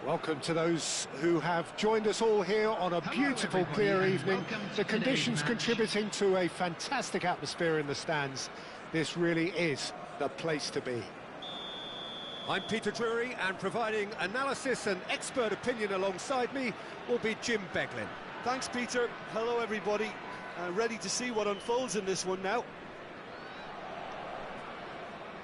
Welcome to those who have joined us all here on a beautiful, clear evening. The conditions contributing to a fantastic atmosphere in the stands. This really is the place to be. I'm Peter Drury, and providing analysis and expert opinion alongside me will be Jim Beglin. Thanks, Peter. Hello, everybody. Ready to see what unfolds in this one now.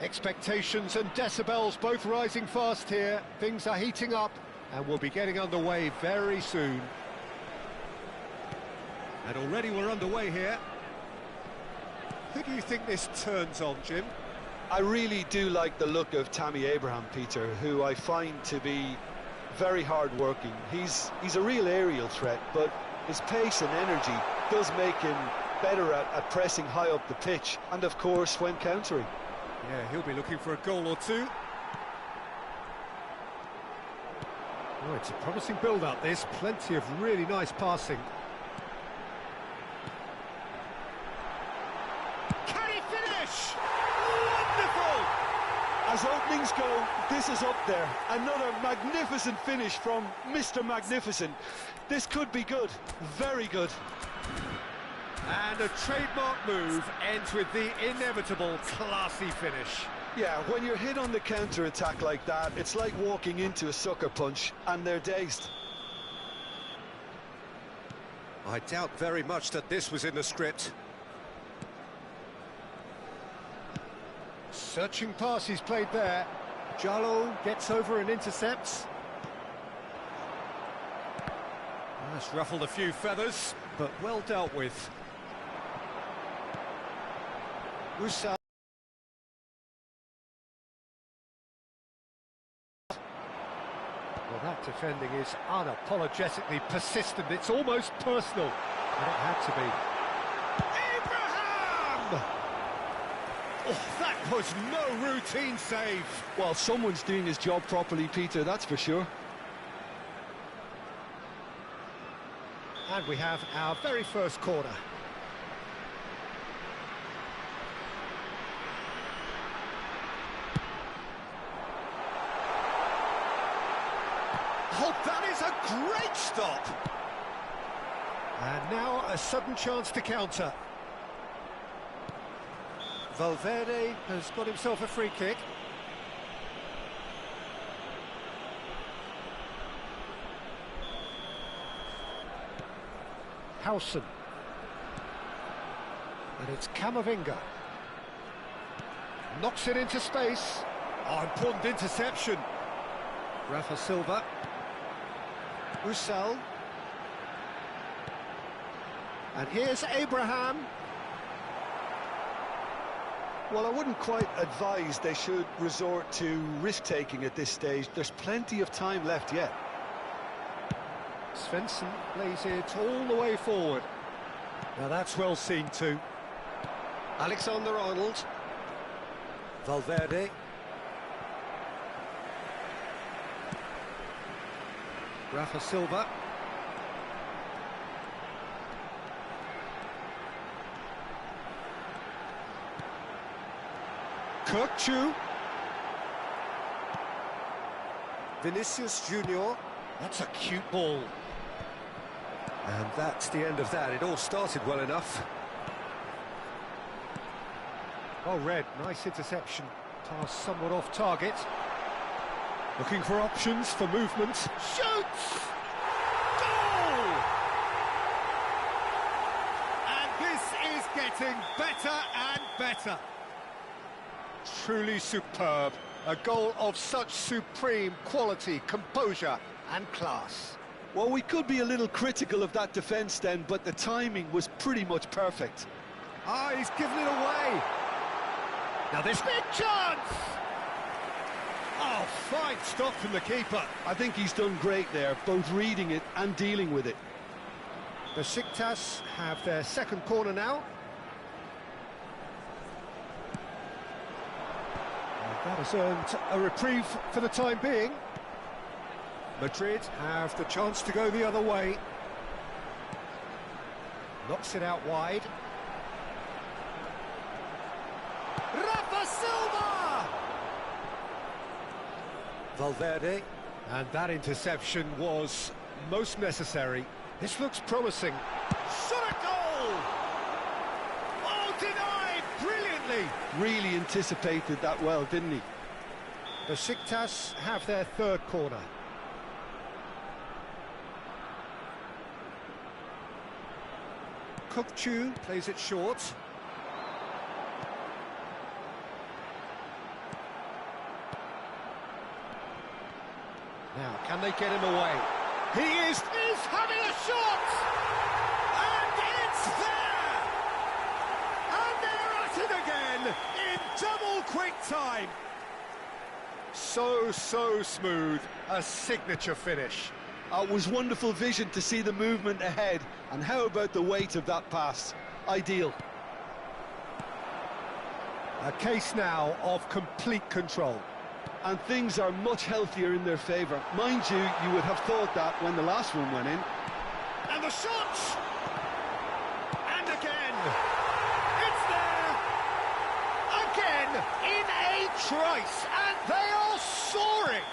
Expectations and decibels both rising fast here. Things are heating up, and we'll be getting underway very soon. And already we're underway here. Who do you think this turns on, Jim? I really do like the look of Tammy Abraham, Peter, who I find to be very hard-working. He's a real aerial threat, but his pace and energy does make him better at pressing high up the pitch, and of course when countering. Yeah, he'll be looking for a goal or two. Oh, it's a promising build-up, this. Plenty of really nice passing. Can he finish? Wonderful! As openings go, this is up there. Another magnificent finish from Mr. Magnificent. This could be good, very good. And a trademark move ends with the inevitable classy finish. Yeah, when you're hit on the counter-attack like that, it's like walking into a sucker punch, and they're dazed. I doubt very much that this was in the script. Searching pass he's played there. Jallo gets over and intercepts. That's ruffled a few feathers, but well dealt with. Well, that defending is unapologetically persistent. It's almost personal, and it had to be. Abraham! Oh, that was no routine save. Well, someone's doing his job properly, Peter, that's for sure. And we have our very first corner. Oh, that is a great stop! And now a sudden chance to counter. Valverde has got himself a free kick. Howson. And it's Camavinga. Knocks it into space. Oh, important interception. Rafa Silva. Roussel. And here's Abraham. Well, I wouldn't quite advise they should resort to risk-taking at this stage. There's plenty of time left yet. Svensson plays it all the way forward. Now that's well seen too. Alexander-Arnold. Valverde. Rafa Silva. Kirkchu. Vinicius Junior. That's a cute ball. And that's the end of that. It all started well enough. Oh, Red, nice interception. Pass somewhat off target. Looking for options for movement. Shoots! Goal! And this is getting better and better. Truly superb. A goal of such supreme quality, composure and class. Well, we could be a little critical of that defence then, but the timing was pretty much perfect. Ah, he's given it away. Now this big chance! Oh, fine stop from the keeper. I think he's done great there, both reading it and dealing with it. Besiktas have their second corner now. That has earned a reprieve for the time being. Madrid have the chance to go the other way. Knocks it out wide. Rafa Silva! Valverde. And that interception was most necessary. This looks promising. Shot a goal! Oh, denied brilliantly! Really anticipated that well, didn't he? Besiktas have their third corner. Kukçu plays it short. Now, can they get him away? He is having a shot! And it's there! And they're at it again in double quick time. So smooth, a signature finish. It was wonderful vision to see the movement ahead, and how about the weight of that pass? Ideal. A case now of complete control. And things are much healthier in their favour. Mind you, you would have thought that when the last one went in. And the shot! And again! It's there! Again, in a trice, and they are soaring!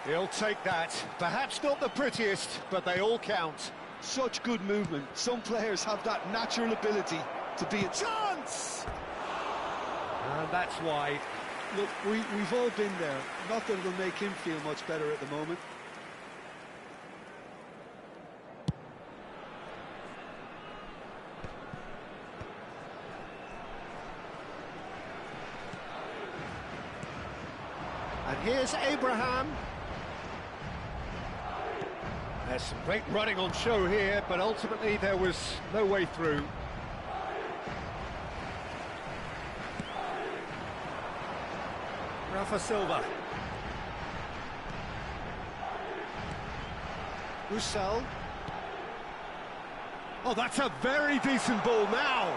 He'll take that. Perhaps not the prettiest, but they all count. Such good movement. Some players have that natural ability to be a chance! And that's wide. Look, we've all been there. Not that it'll make him feel much better at the moment. And here's Abraham. There's some great running on show here, but ultimately there was no way through. Rafa Silva. Roussel. Oh, that's a very decent ball now.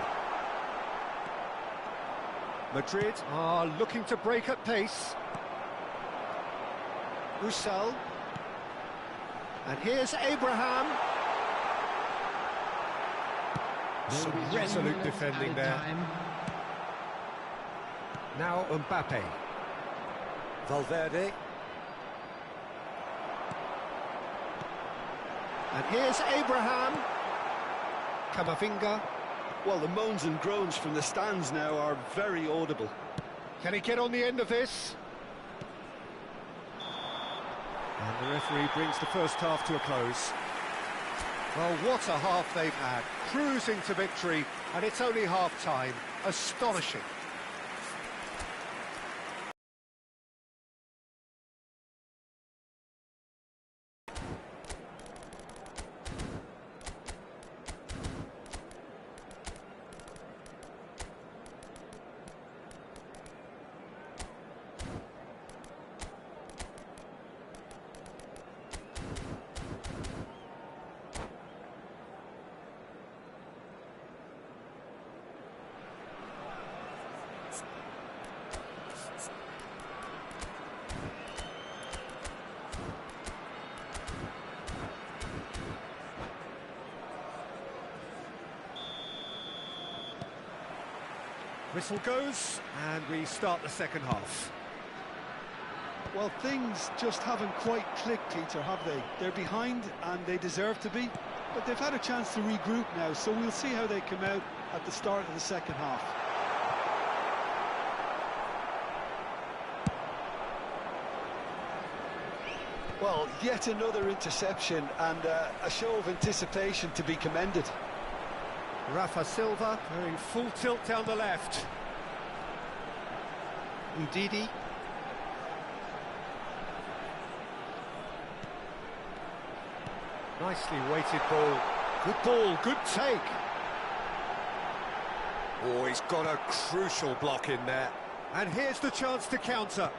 Madrid are looking to break at pace. Roussel. And here's Abraham. Some resolute defending there. Now Mbappe. Valverde. And here's Abraham. Camavinga. Well, the moans and groans from the stands now are very audible. Can he get on the end of this? And the referee brings the first half to a close. Well, what a half they've had. Cruising to victory, and it's only half-time. Astonishing. Whistle goes, and we start the second half. Well, things just haven't quite clicked, Peter, have they? They're behind, and they deserve to be, but they've had a chance to regroup now, so we'll see how they come out at the start of the second half. Well, yet another interception, and a show of anticipation to be commended. Rafa Silva going full tilt down the left. Ndidi. Nicely weighted ball, good take. Oh, he's got a crucial block in there. And here's the chance to counter.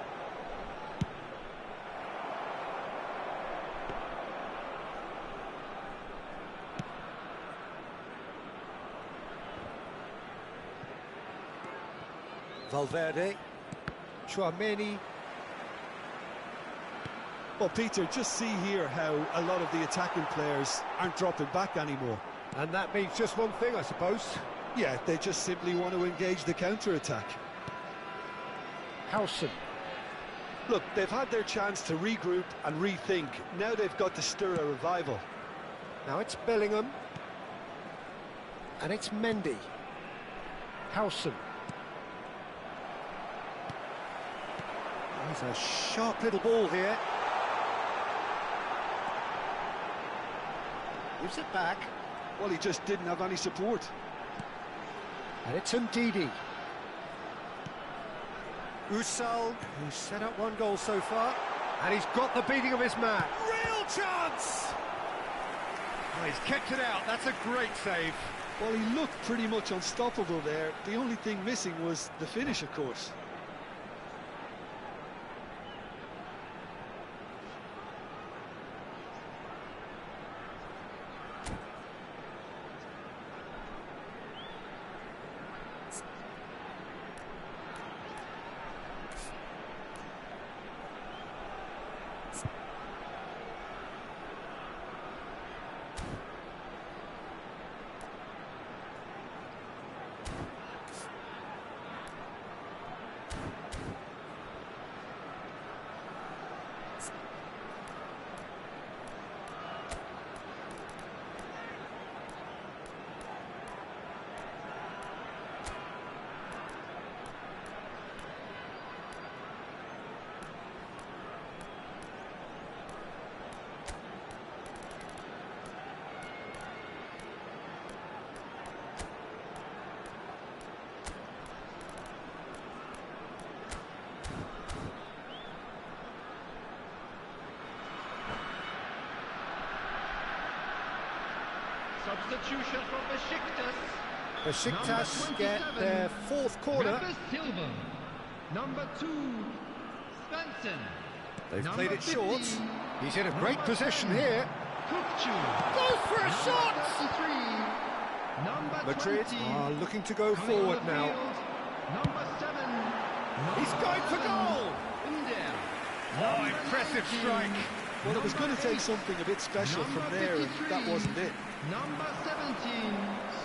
Valverde. Chouameni. Well, Peter, just see here how a lot of the attacking players aren't dropping back anymore. And that means just one thing, I suppose. Yeah, they just simply want to engage the counter-attack. Howson. Look, they've had their chance to regroup and rethink. Now they've got to stir a revival. Now it's Bellingham. And it's Mendy. Howson. There's a sharp little ball here. Gives it back. Well, he just didn't have any support. And it's Ndidi. Usal, who's set up one goal so far. And he's got the beating of his man. Real chance! Oh, he's kept it out. That's a great save. Well, he looked pretty much unstoppable there. The only thing missing was the finish, of course. Substitution from Besiktas. Besiktas get their fourth corner. Silva. Number 2, Svensson. They've Number played it 50, short. He's in a great position here. Kukcu. Goes for a shot! Number Madrid 20, are looking to go coming forward on the now. field, Number 7. He's going for goal! Oh, impressive strike. Well, it was going to take something a bit special from there, and that wasn't it. Number 17.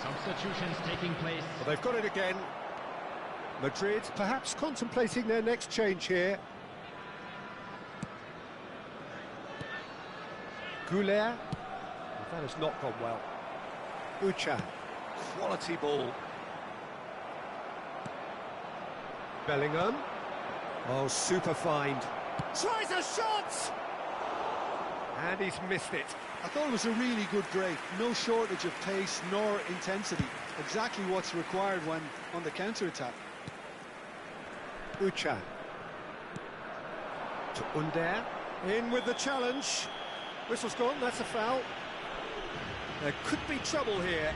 Substitutions taking place. Well, they've got it again. Madrid perhaps contemplating their next change here. Goulet. That has not gone well. Uchan. Quality ball. Bellingham. Oh, super find. Tries a shot! And he's missed it. I thought it was a really good break. No shortage of pace nor intensity. Exactly what's required when on the counter-attack. Uchan. To Under. In with the challenge. Whistle's gone, that's a foul. There could be trouble here.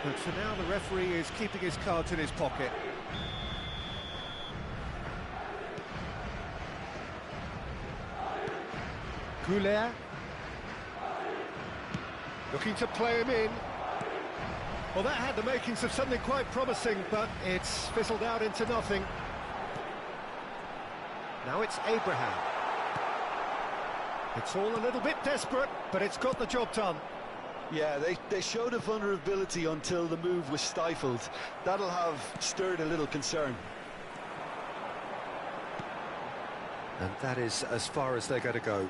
But for now, the referee is keeping his cards in his pocket. Goulet. Looking to play him in. Well, that had the makings of something quite promising, but it's fizzled out into nothing. Now it's Abraham. It's all a little bit desperate, but it's got the job done. Yeah, they showed a vulnerability until the move was stifled. That'll have stirred a little concern. And that is as far as they're going to go.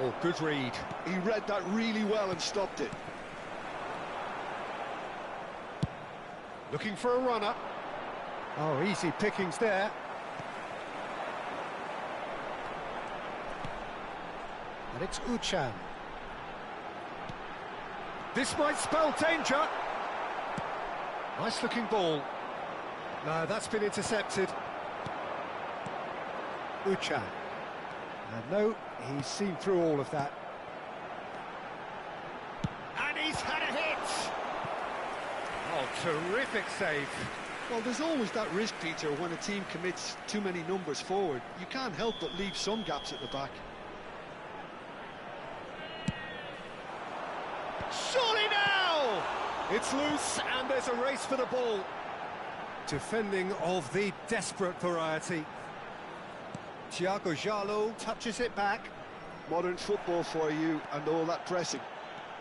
Oh, good read. He read that really well and stopped it. Looking for a runner. Oh, easy pickings there. And it's Uchan. This might spell danger. Nice looking ball. No, that's been intercepted. Uchan. And no, he's seen through all of that. And he's had a hit! Oh, terrific save. Well, there's always that risk, Peter, when a team commits too many numbers forward. You can't help but leave some gaps at the back. Surely now! It's loose, and there's a race for the ball. Defending of the desperate variety. Thiago Jalo touches it back. Modern football for you and all that pressing.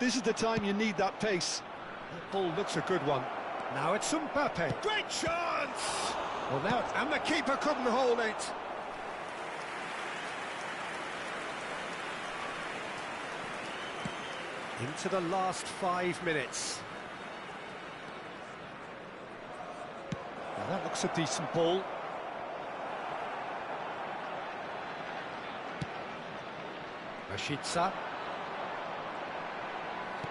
This is the time you need that pace. That ball looks a good one. Now it's Mbappe. Great chance! Well, now, and the keeper couldn't hold it. Into the last 5 minutes. Now that looks a decent ball. Rashica.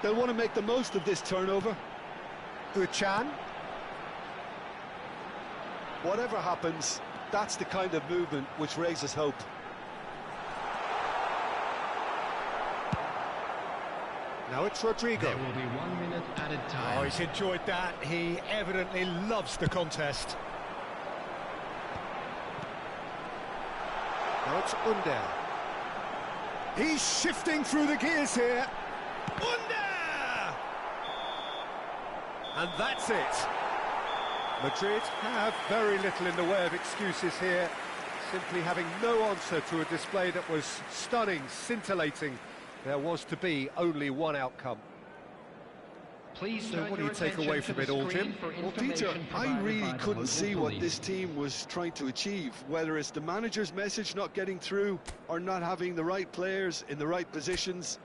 They'll want to make the most of this turnover. Uchan. Whatever happens, that's the kind of movement which raises hope. Now it's Rodrigo. There will be 1 minute added time. Oh, he's enjoyed that. He evidently loves the contest. Now it's Under. He's shifting through the gears here. Under! And that's it. Madrid have very little in the way of excuses here, simply having no answer to a display that was stunning, scintillating. There was to be only one outcome. Please So what do you take away from it all, Jim? Well, Peter, I really couldn't see what this team was trying to achieve, whether it's the manager's message not getting through or not having the right players in the right positions.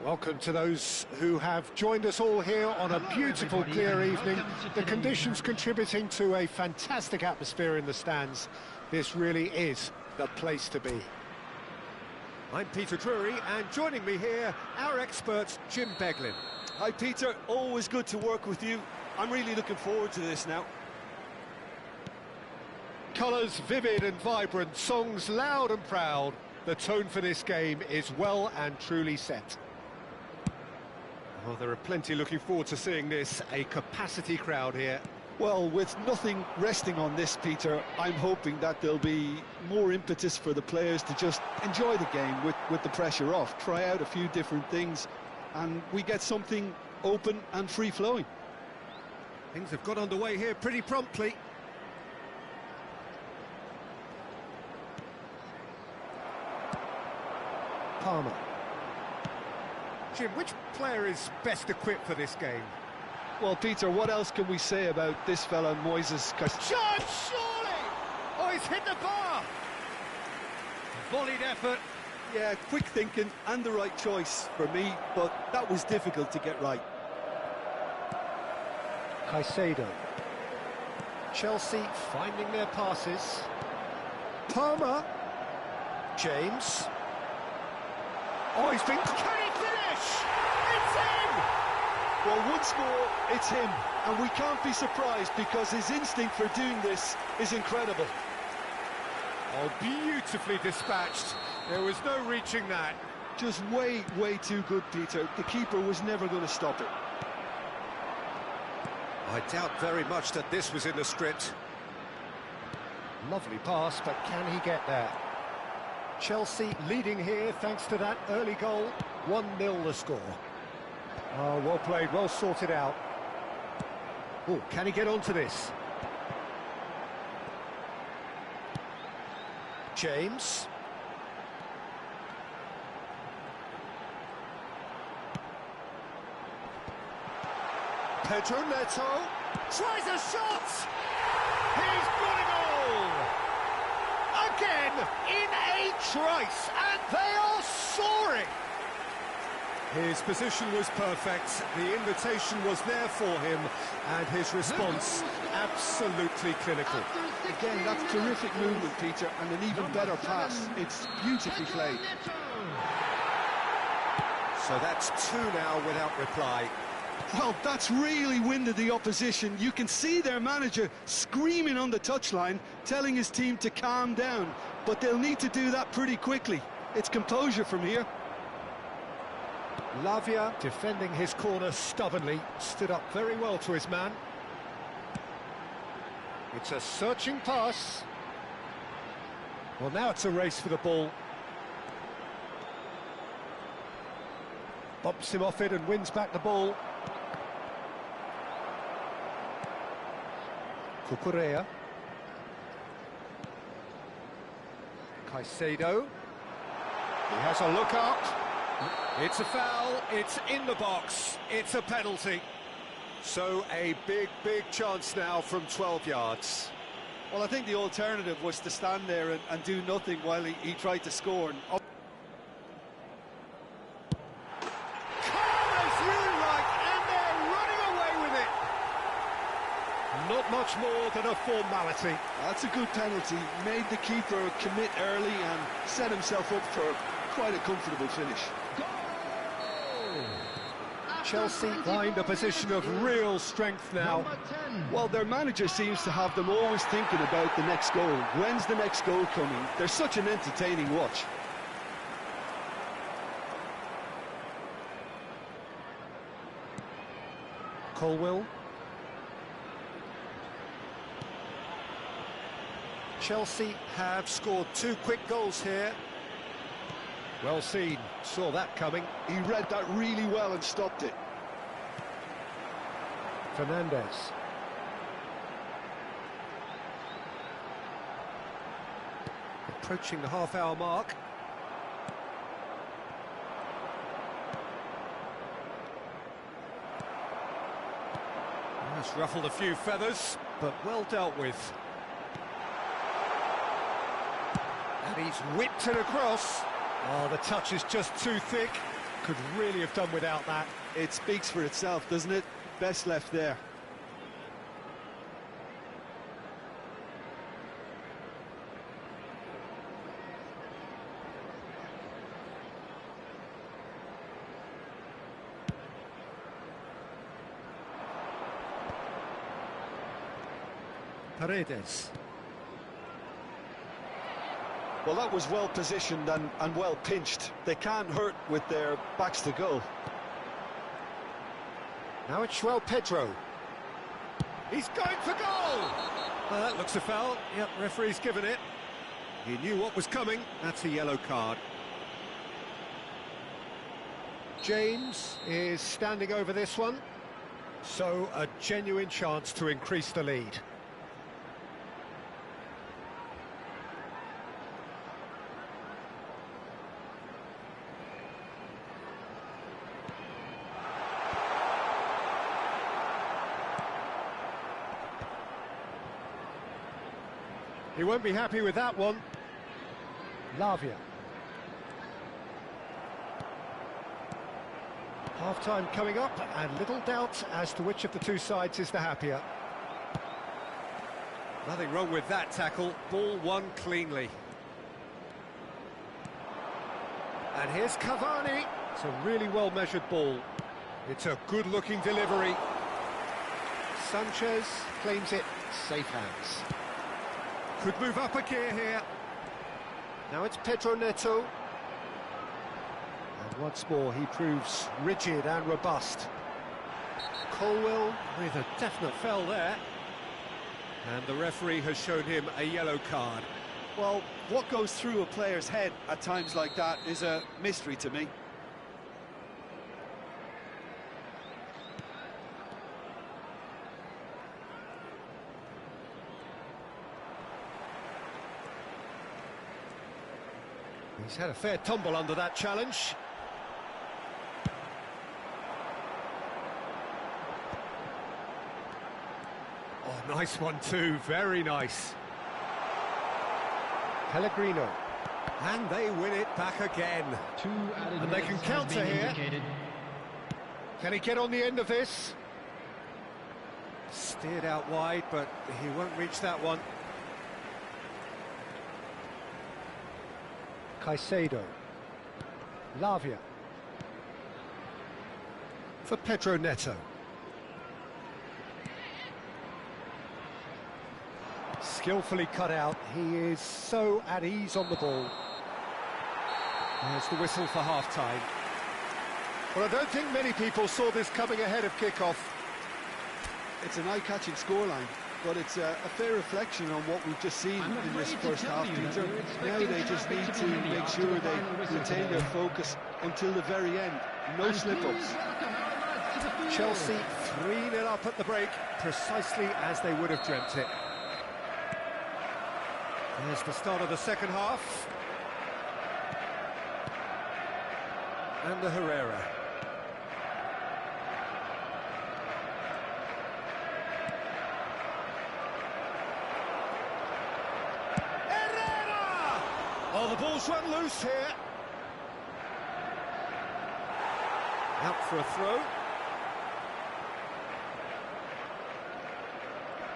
Welcome to those who have joined us all here on a beautiful, clear evening. The conditions contributing to a fantastic atmosphere in the stands. This really is the place to be. I'm Peter Drury, and joining me here, our expert, Jim Beglin. Hi Peter, always good to work with you. I'm really looking forward to this now. Colours vivid and vibrant, songs loud and proud. The tone for this game is well and truly set. Well, there are plenty looking forward to seeing this, a capacity crowd here. Well, with nothing resting on this, Peter, I'm hoping that there'll be more impetus for the players to just enjoy the game with the pressure off, try out a few different things, and we get something open and free-flowing. Things have got underway here pretty promptly. Palmer. Jim, which player is best equipped for this game? Well, Peter, what else can we say about this fella, Moises? Shot, surely! Oh, he's hit the bar! Volleyed effort. Yeah, quick thinking and the right choice for me, but that was difficult to get right. Caicedo. Chelsea finding their passes. Palmer. James. Oh, he's been... Can he finish? It's in! Well, one score, it's him, and we can't be surprised because his instinct for doing this is incredible. Oh, beautifully dispatched. There was no reaching that. Just way too good, Peter. The keeper was never going to stop it. I doubt very much that this was in the script. Lovely pass, but can he get there? Chelsea leading here thanks to that early goal. 1-0 the score. Oh, well played, well sorted out. Oh, can he get onto this? James. Pedro Neto tries a shot. He's got it all. Again, in a trice, and they are soaring. His position was perfect, the invitation was there for him, and his response absolutely clinical. Again, that's terrific movement, Peter, and an even better pass. It's beautifully played. So that's 2 now without reply. Well, that's really winded the opposition. You can see their manager screaming on the touchline, telling his team to calm down, but they'll need to do that pretty quickly. It's composure from here. Lavia defending his corner stubbornly, stood up very well to his man. It's a searching pass. Well, now it's a race for the ball. Bumps him off it and wins back the ball. Cucurella. Caicedo. He has a look up. It's a foul, it's in the box, it's a penalty. So a big chance now from 12 yards. Well, I think the alternative was to stand there and do nothing while he tried to score. And calm as you like, and they're running away with it. Not much more than a formality. that's a good penalty. Made the keeper commit early and set himself up for quite a comfortable finish. Chelsea find a position of real strength now. Well, their manager seems to have them always thinking about the next goal. When's the next goal coming? They're such an entertaining watch. Colwill. Chelsea have scored 2 quick goals here. Well seen, saw that coming. He read that really well and stopped it. Fernandez. Approaching the half-hour mark. That's ruffled a few feathers, but well dealt with. And he's whipped it across. Oh, the touch is just too thick. Could really have done without that. It speaks for itself, doesn't it? Best left there. Paredes. Well, that was well positioned and well pinched. They can't hurt with their backs to goal. Now it's João Pedro. He's going for goal! That looks a foul. Yep, referee's given it. He knew what was coming. That's a yellow card. James is standing over this one. So, a genuine chance to increase the lead. He won't be happy with that one. Lavia. Half-time coming up, and little doubt as to which of the two sides is the happier. Nothing wrong with that tackle. Ball won cleanly. And here's Cavani. It's a really well-measured ball. It's a good-looking delivery. Sanchez claims it. Safe hands. Could move up a gear here. Now it's Pedro Neto. And once more he proves rigid and robust. Colwell With a definite foul there. And the referee has shown him a yellow card. Well, what goes through a player's head at times like that is a mystery to me. He's had a fair tumble under that challenge. Oh, nice one too, very nice. Pellegrino. And they win it back again. 2 added And they can minutes have counter been here. indicated. Can he get on the end of this? Steered out wide, but he won't reach that one. Caicedo. Lavia. For Pedro Neto. Skillfully cut out. He is so at ease on the ball. There's the whistle for half-time. Well, I don't think many people saw this coming ahead of kick-off. It's an eye-catching scoreline, but it's a fair reflection on what we've just seen in this first half, Peter. Now they just need to make sure they retain their focus until the very end. No slip-ups. Chelsea 3-0 up at the break, precisely as they would have dreamt it. There's the start of the second half. And the Herrera. Oh, the ball's run loose here. Out for a throw.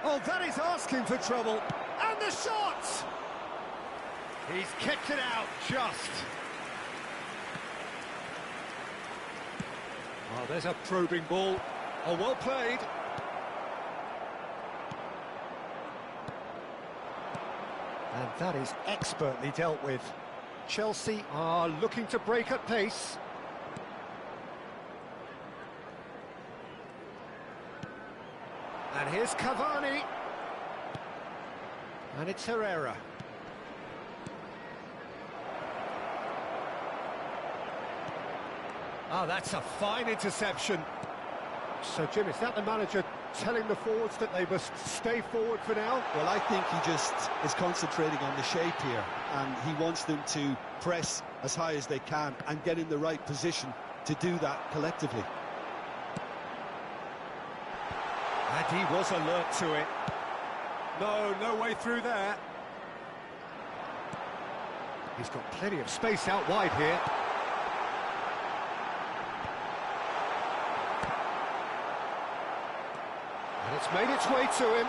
Oh, that is asking for trouble. And the shot! He's kicked it out, just. Oh, there's a probing ball. Oh, well played. And that is expertly dealt with. Chelsea are looking to break at pace. And here's Cavani. And it's Herrera. Oh, that's a fine interception. So, Jim, is that the manager telling the forwards that they must stay forward for now? Well, I think he just is concentrating on the shape here, and he wants them to press as high as they can and get in the right position to do that collectively. And he was alert to it. No way through there. He's got plenty of space out wide here. And it's made its way to him.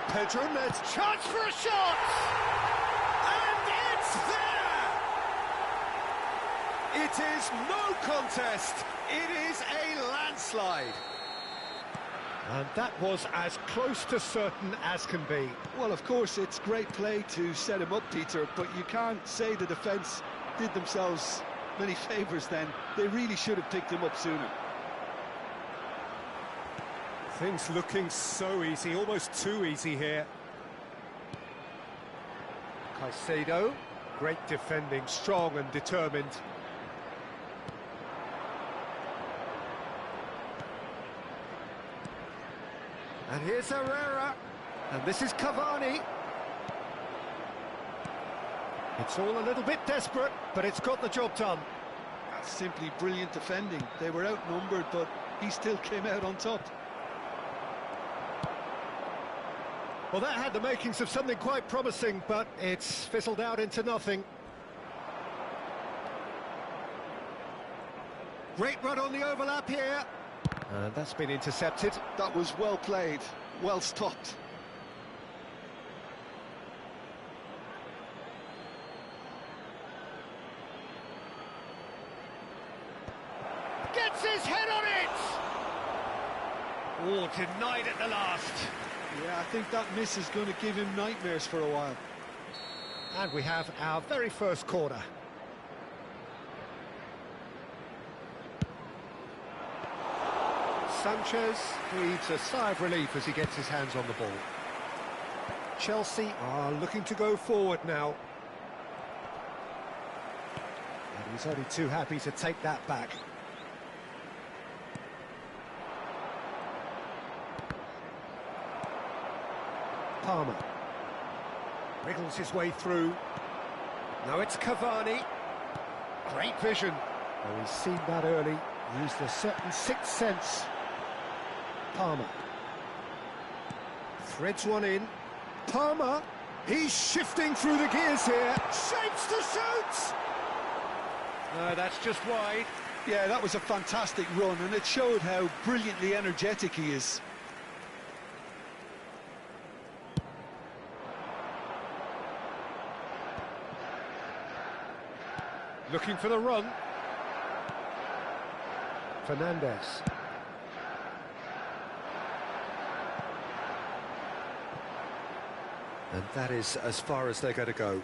Pedro Ned's chance for a shot! And it's there! It is no contest. It is a landslide. And that was as close to certain as can be. Well, of course, it's great play to set him up, Peter, but you can't say the defence did themselves many favours then. They really should have picked him up sooner. Things looking so easy, almost too easy here. Caicedo, great defending, strong and determined. And here's Herrera, and this is Cavani. It's all a little bit desperate, but it's got the job done. That's simply brilliant defending. They were outnumbered, but he still came out on top. Well, that had the makings of something quite promising, but it's fizzled out into nothing. Great run on the overlap here. And that's been intercepted. That was well played, well stopped. Gets his head on it! Oh, denied at the last. Yeah, I think that miss is going to give him nightmares for a while. And we have our very first corner. Sanchez breathes a sigh of relief as he gets his hands on the ball. Chelsea are looking to go forward now. And he's only too happy to take that back. Palmer wriggles his way through. Now it's Cavani. Great vision. Oh, he's seen that early. Used a certain sixth sense. Palmer threads one in. Palmer, he's shifting through the gears here. Shapes to shoot. That's just wide. Yeah, that was a fantastic run, and it showed how brilliantly energetic he is. Looking for the run. Fernandez. And that is as far as they're going to go.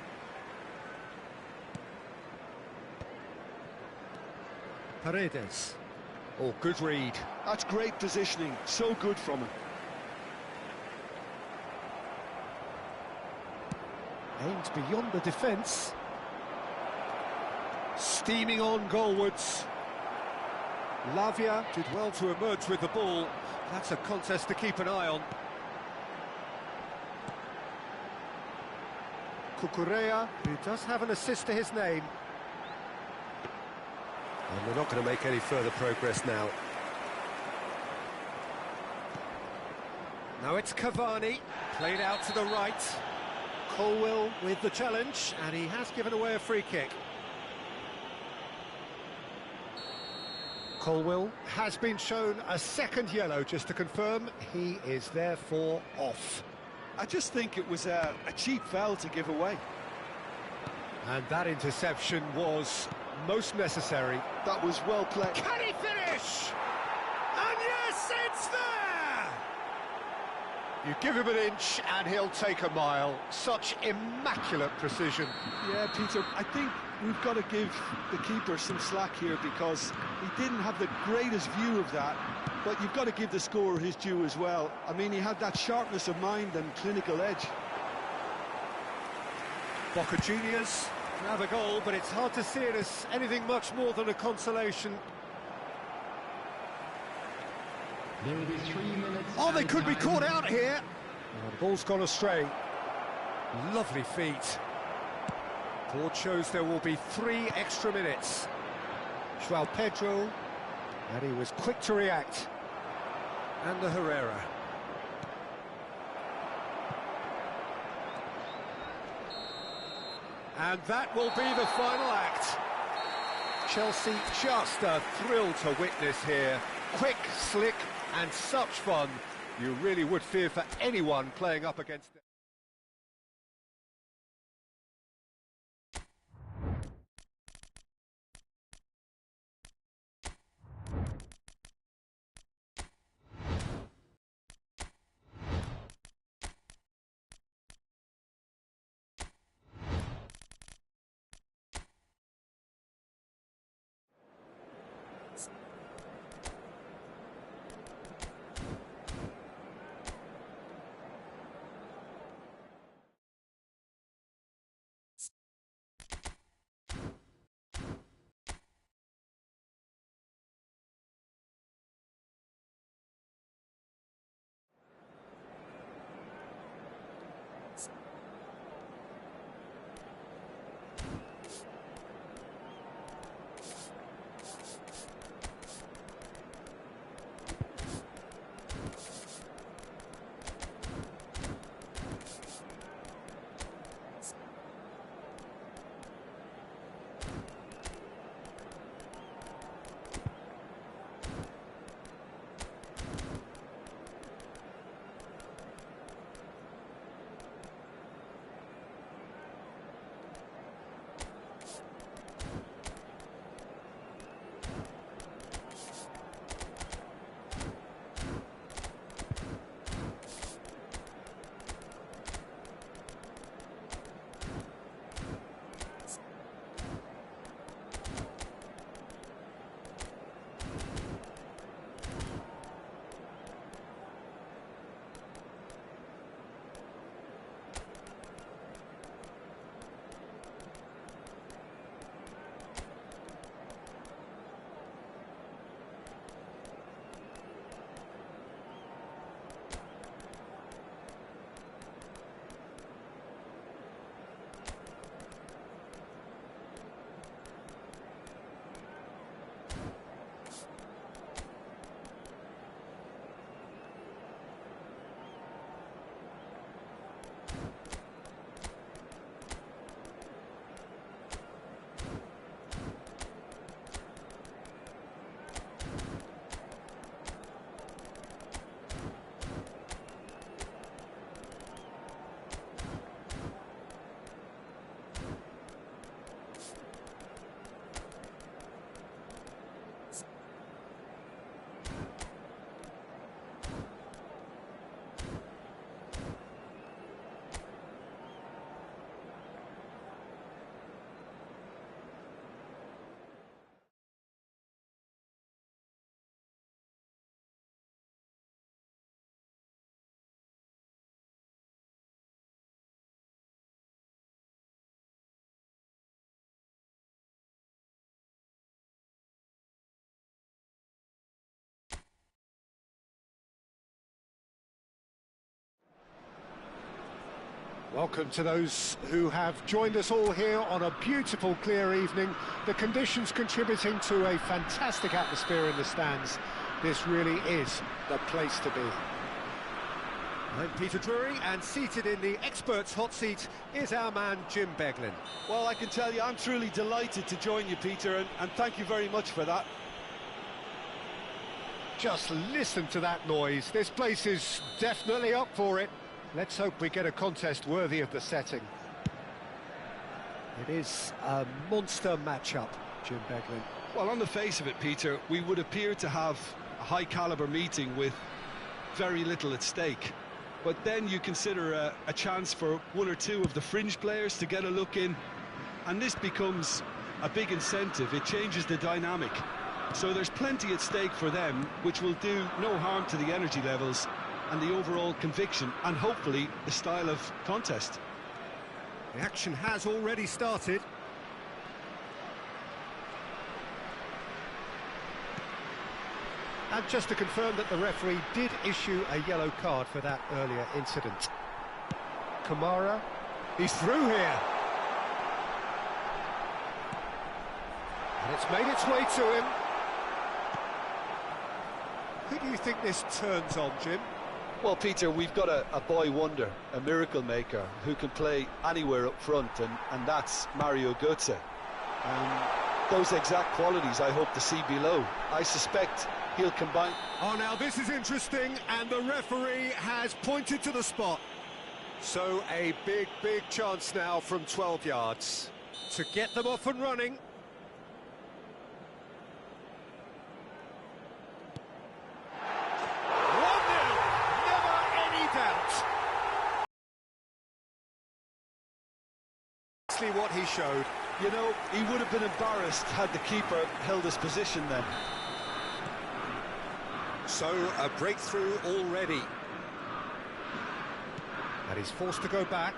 Paredes. Oh, good read. That's great positioning, so good from him. Aimed beyond the defence. Steaming on goalwards. Lavia did well to emerge with the ball. That's a contest to keep an eye on. Cucurella, who does have an assist to his name. And they're not going to make any further progress now. Now it's Cavani, played out to the right. Colwill with the challenge, and he has given away a free kick. Colwill has been shown a second yellow, just to confirm he is therefore off. I just think it was a cheap foul to give away. And that interception was most necessary. That was well played. Can he finish? And yes, it's there! You give him an inch and he'll take a mile. Such immaculate precision. Yeah, Peter, I think we've got to give the keeper some slack here because he didn't have the greatest view of that, but you've got to give the scorer his due as well. I mean, he had that sharpness of mind and clinical edge. Boca Juniors have a goal, but it's hard to see it as anything much more than a consolation. There will be 3 minutes. Oh, they could be added time. caught out here. Oh, the ball's gone astray. Lovely feet. Board shows there will be 3 extra minutes. João Pedro, and he was quick to react. And the Herrera. And that will be the final act. Chelsea, just a thrill to witness here. Quick, slick, and such fun. You really would fear for anyone playing up against them. Welcome to those who have joined us all here on a beautiful, clear evening. The conditions contributing to a fantastic atmosphere in the stands. This really is the place to be. I'm Peter Drury, and seated in the experts' hot seat is our man Jim Beglin. Well, I can tell you, I'm truly delighted to join you, Peter, and thank you very much for that. Just listen to that noise. This place is definitely up for it. Let's hope we get a contest worthy of the setting. It is a monster matchup, Jim Beglin. Well, on the face of it, Peter, we would appear to have a high-caliber meeting with very little at stake. But then you consider a chance for one or two of the fringe players to get a look in, and this becomes a big incentive. It changes the dynamic. So there's plenty at stake for them, which will do no harm to the energy levels and the overall conviction, and hopefully the style of contest. The action has already started. And just to confirm that the referee did issue a yellow card for that earlier incident. Kamara, He's through here. and it's made its way to him. Who do you think this turns on, Jim? Well, Peter, we've got a boy wonder, a miracle maker, who can play anywhere up front, and that's Mario Götze. Those exact qualities I hope to see below. I suspect he'll combine... Oh, now this is interesting, and the referee has pointed to the spot. So a big chance now from 12 yards to get them off and running. What he showed. You know, he would have been embarrassed had the keeper held his position then. So a breakthrough already. And he's forced to go back.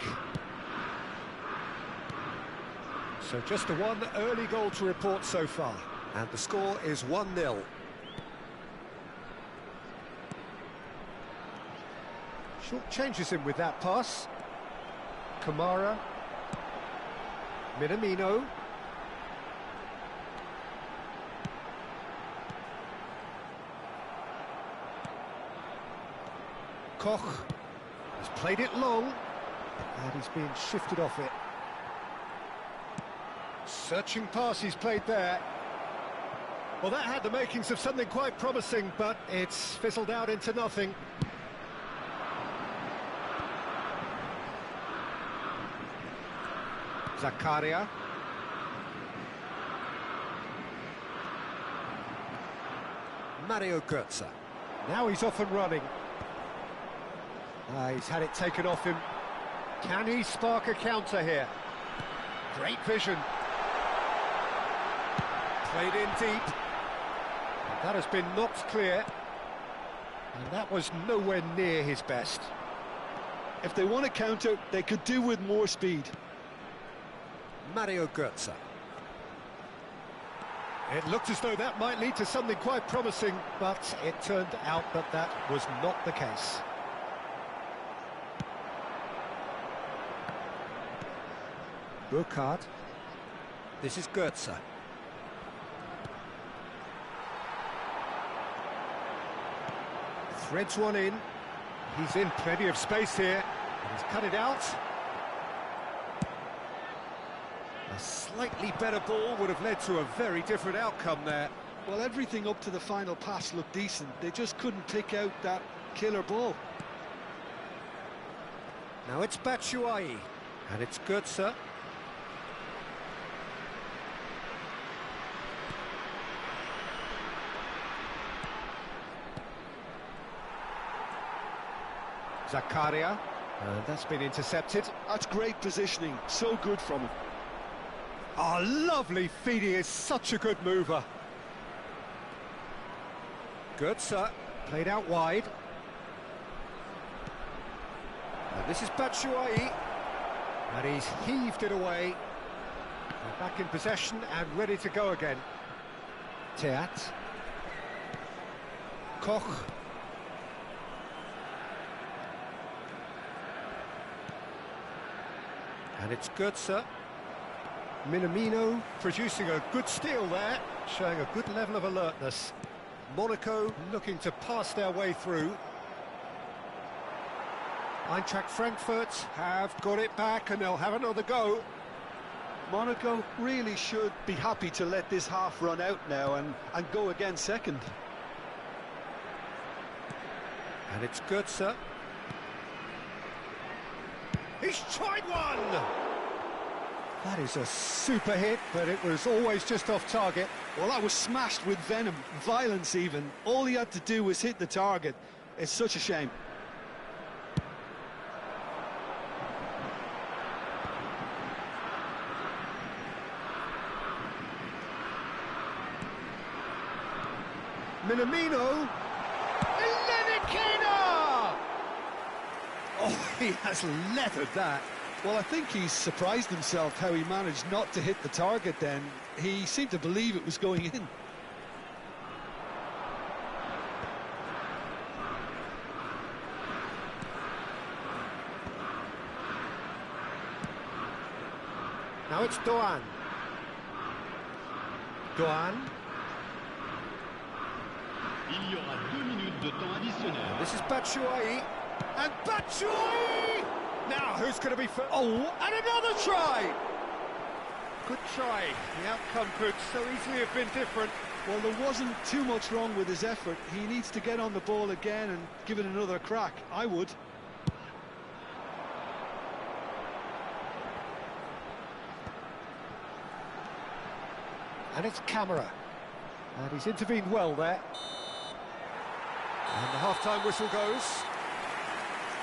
So just the one early goal to report so far. And the score is 1-0. Short changes him with that pass. Kamara. Minamino. Koch has played it long, and he's being shifted off it. Searching pass he's played there. Well, that had the makings of something quite promising, but it's fizzled out into nothing. Zakaria. Mario Götze. Now he's off and running. He's had it taken off him. Can he spark a counter here? Great vision. Played in deep. And that has been knocked clear. And that was nowhere near his best. If they want to counter, they could do with more speed. Mario Götze. It looked as though that might lead to something quite promising, but it turned out that that was not the case. Burkhardt. This is Götze. Threads one in. He's in plenty of space here. And he's cut it out. A slightly better ball would have led to a very different outcome there. Well, everything up to the final pass looked decent. They just couldn't pick out that killer ball. Now it's Batshuayi, and it's Götze. Zakaria, and that's been intercepted. That's great positioning, so good from him. Oh, lovely feed, he is such a good mover. Götze, played out wide. And this is Batshuayi, and he's heaved it away. They're back in possession and ready to go again. Teat. Koch. And it's Götze. Minamino producing a good steal there, showing a good level of alertness. Monaco looking to pass their way through. Eintracht Frankfurt have got it back and they'll have another go. Monaco really should be happy to let this half run out now and go again second. And it's Götze. He's tried one! That is a super hit, but it was always just off target. Well, that was smashed with venom, violence even. All he had to do was hit the target. It's such a shame. Minamino. Ilenikina! Oh, he has leathered that. Well, I think he's surprised himself how he managed not to hit the target then. He seemed to believe it was going in. Now it's Doan. Doan. Il y aura 2 minutes de temps additionnel. This is Batshuayi. And Batshuayi! Now, who's going to be first? Oh, and another try! Good try. The outcome could so easily have been different. Well, there wasn't too much wrong with his effort. He needs to get on the ball again and give it another crack. I would. And it's Camera. And he's intervened well there. And the half-time whistle goes.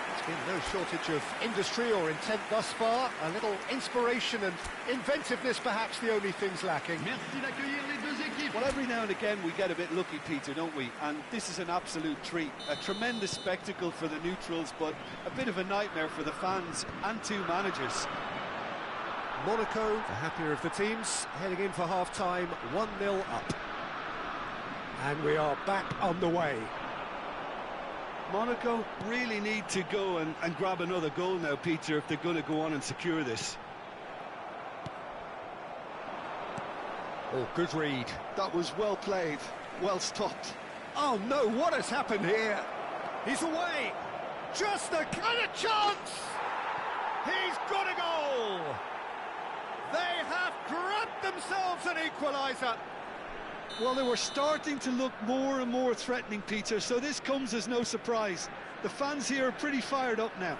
There's been no shortage of industry or intent thus far. A little inspiration and inventiveness, perhaps the only things lacking. Merci d'accueillir les deux équipes. Well, every now and again we get a bit lucky, Peter, don't we? And this is an absolute treat. A tremendous spectacle for the neutrals, but a bit of a nightmare for the fans and two managers. Monaco, the happier of the teams, heading in for half-time, 1-0 up. And we are back on the way. Monaco really need to go and grab another goal now, Peter, if they're going to go on and secure this. Oh, good read. That was well played, well stopped. Oh no, what has happened here? He's away. Just a kind of chance. He's got a goal. They have grabbed themselves an equaliser. Well, they were starting to look more and more threatening, Peter, so this comes as no surprise. The fans here are pretty fired up now.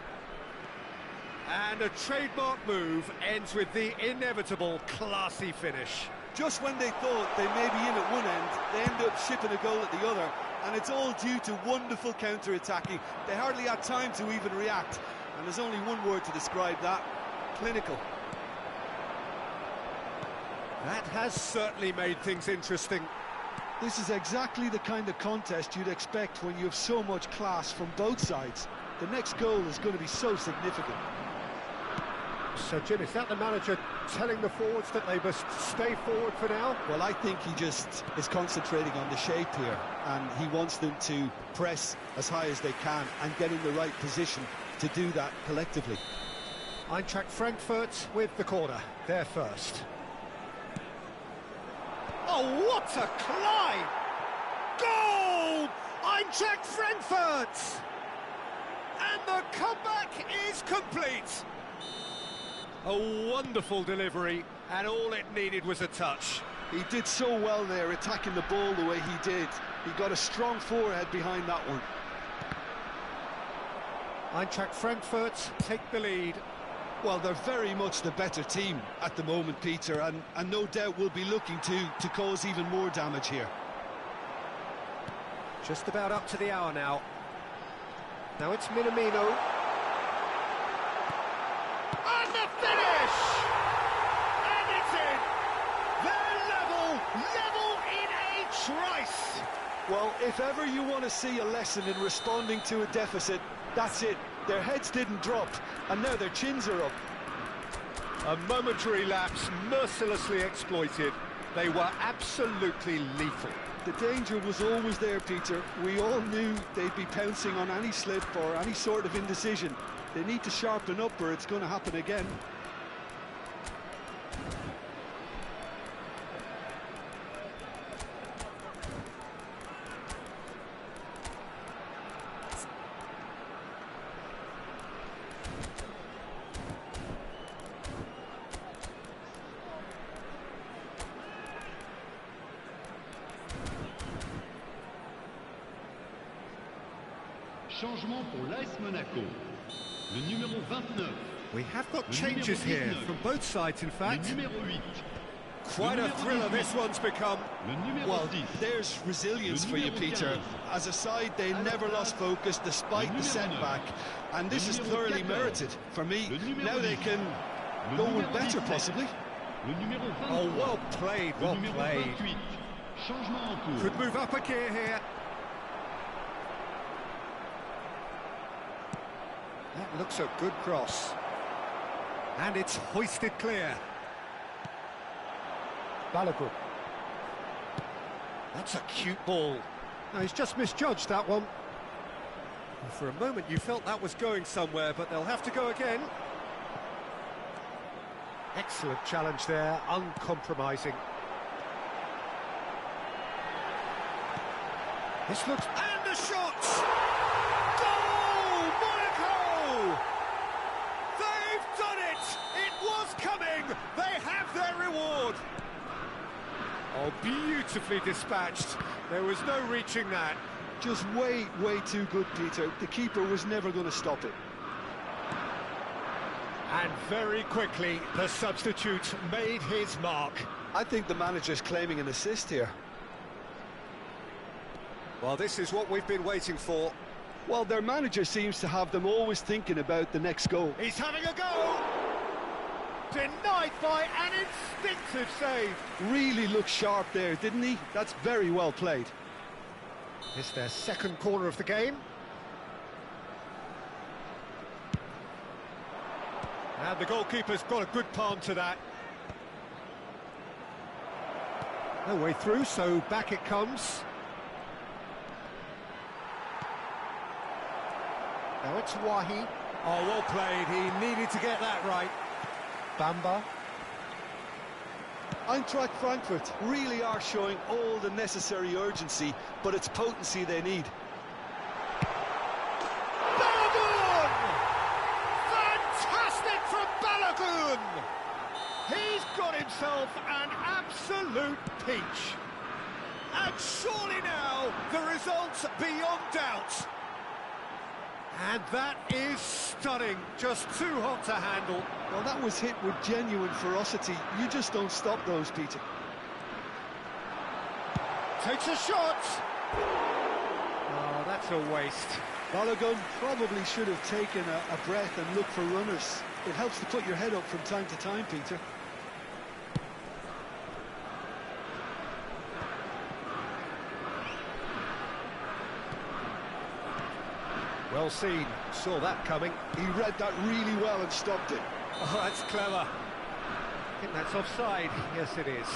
And a trademark move ends with the inevitable classy finish. Just when they thought they may be in at one end, they end up shipping a goal at the other, and it's all due to wonderful counter-attacking. They hardly had time to even react, and there's only one word to describe that: clinical. That has certainly made things interesting. This is exactly the kind of contest you'd expect when you have so much class from both sides. The next goal is going to be so significant. So, Jim, is that the manager telling the forwards that they must stay forward for now? Well, I think he just is concentrating on the shape here, and he wants them to press as high as they can and get in the right position to do that collectively. Eintracht Frankfurt with the corner. They're first. Oh, what a climb! Goal! Eintracht Frankfurt! And the comeback is complete. A wonderful delivery, and all it needed was a touch. He did so well there, attacking the ball the way he did. He got a strong forehead behind that one. Eintracht Frankfurt take the lead. Well, they're very much the better team at the moment, Peter, and no doubt will be looking to cause even more damage here. Just about up to the hour now. Now it's Minamino. And the finish! And it's in! They're level in a trice! Well, if ever you want to see a lesson in responding to a deficit, that's it. Their heads didn't drop, and now their chins are up. A momentary lapse mercilessly exploited. They were absolutely lethal. The danger was always there, Peter. We all knew they'd be pouncing on any slip or any sort of indecision. They need to sharpen up or it's going to happen again. Changement pour l'AS Monaco. Le numéro 29. We have got changes here from both sides, in fact. Le numéro 8. Quite a thriller this one's become. Le numéro Well, 10. there's resilience for you, Peter. As a side, they never lost focus despite the setback. And this is thoroughly merited for me. Now they can go one better, possibly. Le numéro 23. Oh, well played, Le well numéro played. 28. Changement en cours. Could move up a gear here. That looks a good cross. And it's hoisted clear. Balogun. That's a cute ball. No, he's just misjudged that one. For a moment you felt that was going somewhere, but they'll have to go again. Excellent challenge there, uncompromising. This looks... And the shot! Goal! Monaco! They've done it! It was coming! They have their reward! Oh, beautifully dispatched. There was no reaching that. Just way too good, Peter. The keeper was never going to stop it. And very quickly, the substitute made his mark. I think the manager's claiming an assist here. Well, this is what we've been waiting for. Well, their manager seems to have them always thinking about the next goal. He's having a go! Denied by an instinctive save. Really looked sharp there, didn't he? That's very well played. It's their second corner of the game. And the goalkeeper's got a good palm to that. No way through, so back it comes. Now it's Wahi. Oh, well played. He needed to get that right. Bamba. Eintracht Frankfurt really are showing all the necessary urgency, but it's potency they need. Balogun! Fantastic from Balogun! He's got himself an absolute peach. And surely now, the result's beyond doubt. And that is stunning, just too hot to handle. Well, that was hit with genuine ferocity. You just don't stop those, Peter. Takes a shot. Oh, that's a waste. Balogun probably should have taken a breath and looked for runners. It helps to put your head up from time to time, Peter. Well seen, saw that coming. He read that really well and stopped it. Oh, that's clever. I think that's offside. Yes, it is.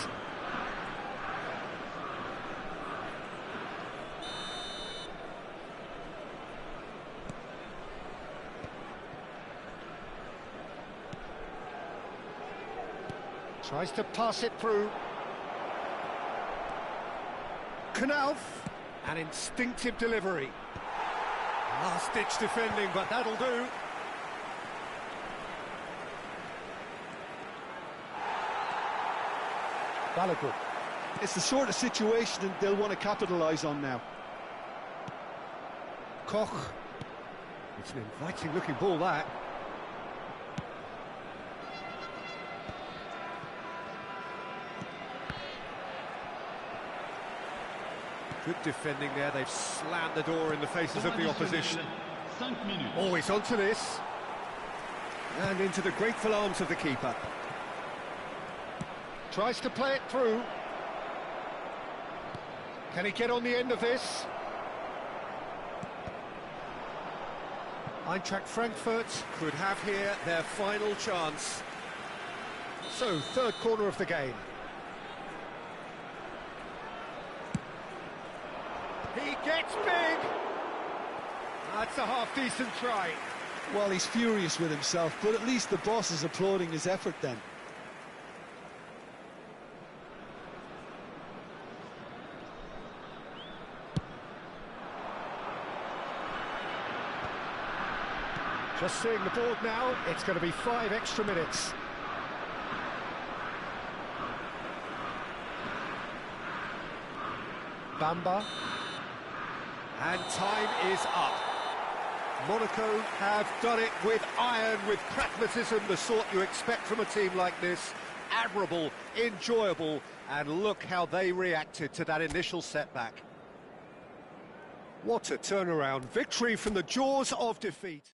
Tries to pass it through. Knauf. An instinctive delivery. Last-ditch defending, but that'll do. Balogun. It's the sort of situation that they'll want to capitalise on now. Koch. It's an inviting-looking ball, that. Good defending there. They've slammed the door in the faces of the opposition. 5 minutes. Always onto this. And into the grateful arms of the keeper. Tries to play it through. Can he get on the end of this? Eintracht Frankfurt Could have here their final chance. So, third corner of the game. He gets big! That's a half-decent try. Well, he's furious with himself, but at least the boss is applauding his effort then. Just seeing the board now, it's going to be 5 extra minutes. Bamba. And time is up. Monaco have done it with iron, with pragmatism, the sort you expect from a team like this. Admirable, enjoyable, and look how they reacted to that initial setback. What a turnaround. Victory from the jaws of defeat.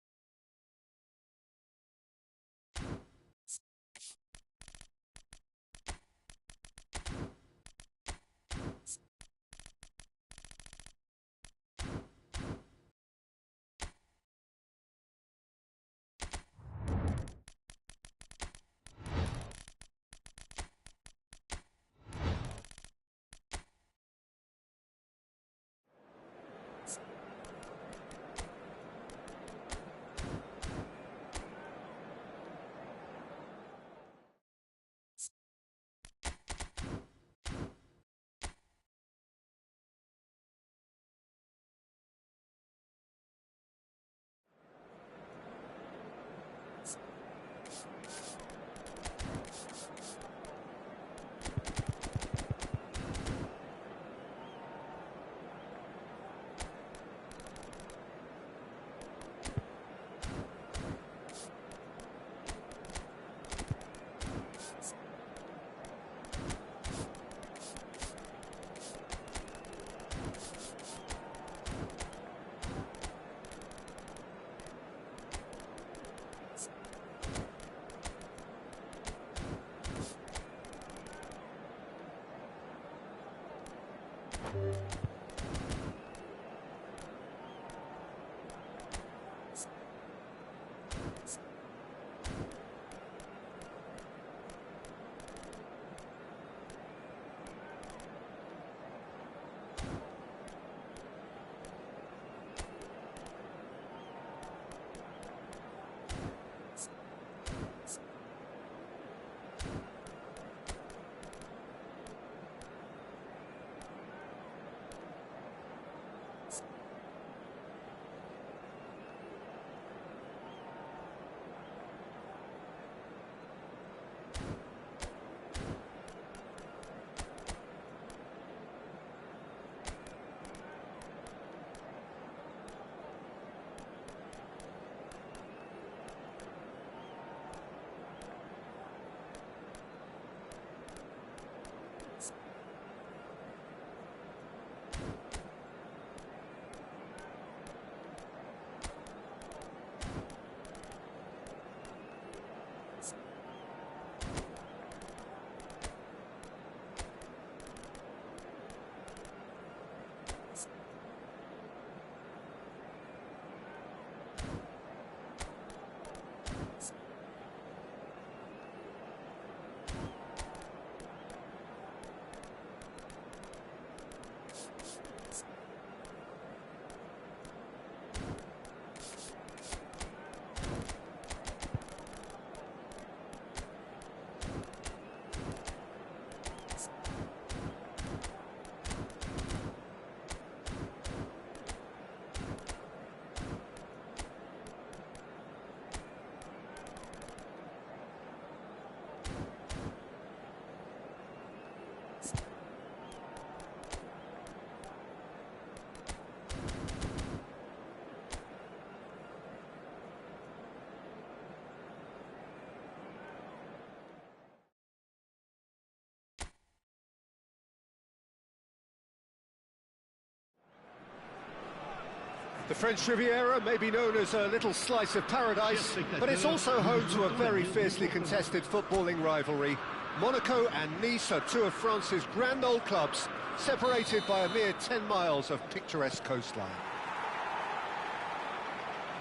The French Riviera may be known as a little slice of paradise, but it's also home to a very fiercely contested footballing rivalry. Monaco and Nice are two of France's grand old clubs, separated by a mere 10 miles of picturesque coastline.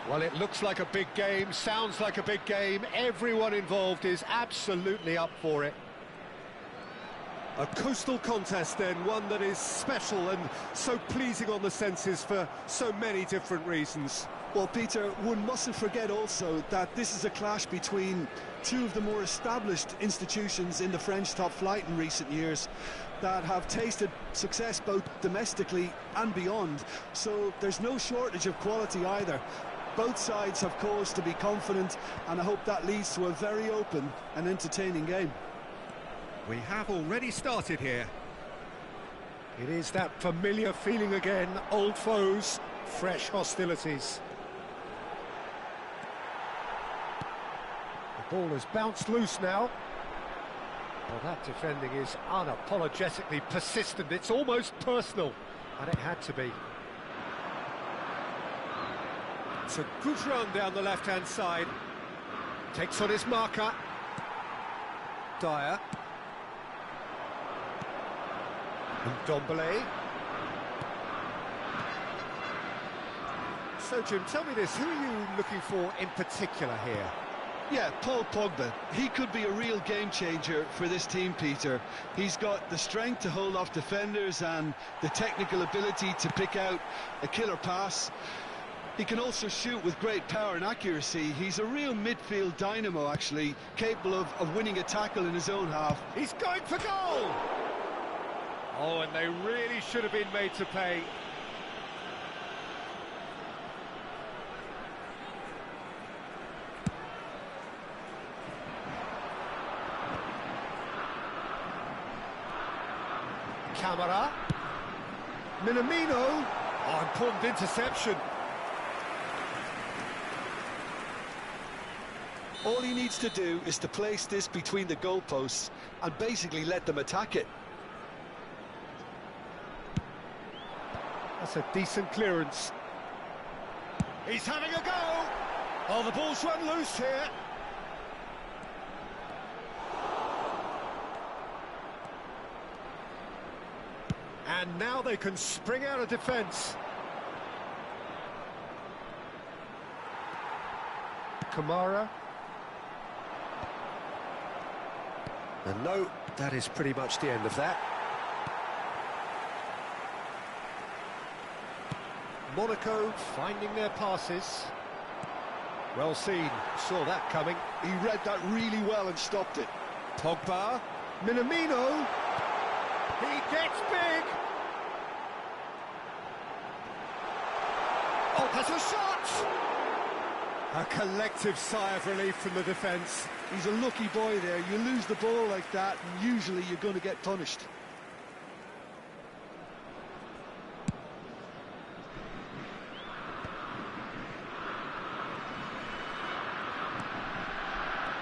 Well, it looks like a big game, sounds like a big game. Everyone involved is absolutely up for it. A coastal contest then, one that is special and so pleasing on the senses for so many different reasons. Well, Peter, one mustn't forget also that this is a clash between two of the more established institutions in the French top flight in recent years that have tasted success both domestically and beyond. So there's no shortage of quality either. Both sides have cause to be confident, and I hope that leads to a very open and entertaining game. We have already started here. It is that familiar feeling again, old foes, fresh hostilities. The ball has bounced loose now. Well, that defending is unapologetically persistent, it's almost personal, and it had to be. It's a good run down the left-hand side. Takes on his marker. Dyer. And Dombele. So, Jim, tell me this, who are you looking for in particular here? Yeah, Paul Pogba. He could be a real game changer for this team, Peter. He's got the strength to hold off defenders and the technical ability to pick out a killer pass. He can also shoot with great power and accuracy. He's a real midfield dynamo, actually, capable of winning a tackle in his own half. He's going for goal! Oh, and they really should have been made to pay. Camara. Minamino. Oh, important interception. All he needs to do is to place this between the goalposts and basically let them attack it. That's a decent clearance. He's having a go. Oh, the ball's run loose here. And now they can spring out of defence. Kamara. And no, that is pretty much the end of that. Monaco finding their passes. Well seen, saw that coming. He read that really well and stopped it. Pogba. Minamino. He gets big. Oh, that's a shot! A collective sigh of relief from the defence. He's a lucky boy there. You lose the ball like that, and usually you're going to get punished.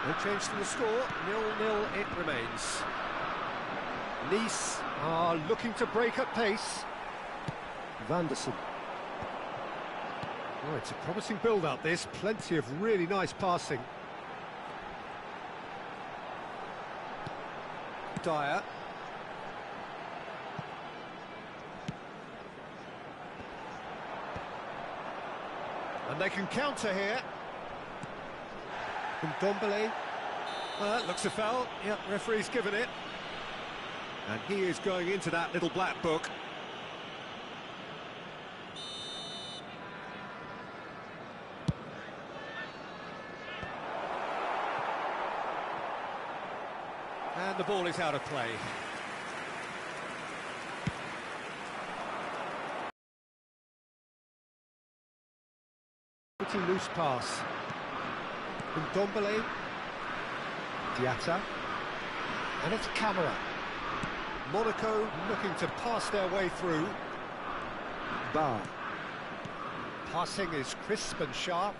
No change to the score, 0-0 it remains. Nice are looking to break at pace. Vanderson. Oh, it's a promising build-up, this. Plenty of really nice passing. Dyer. And they can counter here. From Dombele. Well, that looks a foul. Yep, referee's given it. And he is going into that little black book. And the ball is out of play. Pretty loose pass. From Dombele. Diatta. And it's Camara. Monaco looking to pass their way through. Bar. Passing is crisp and sharp.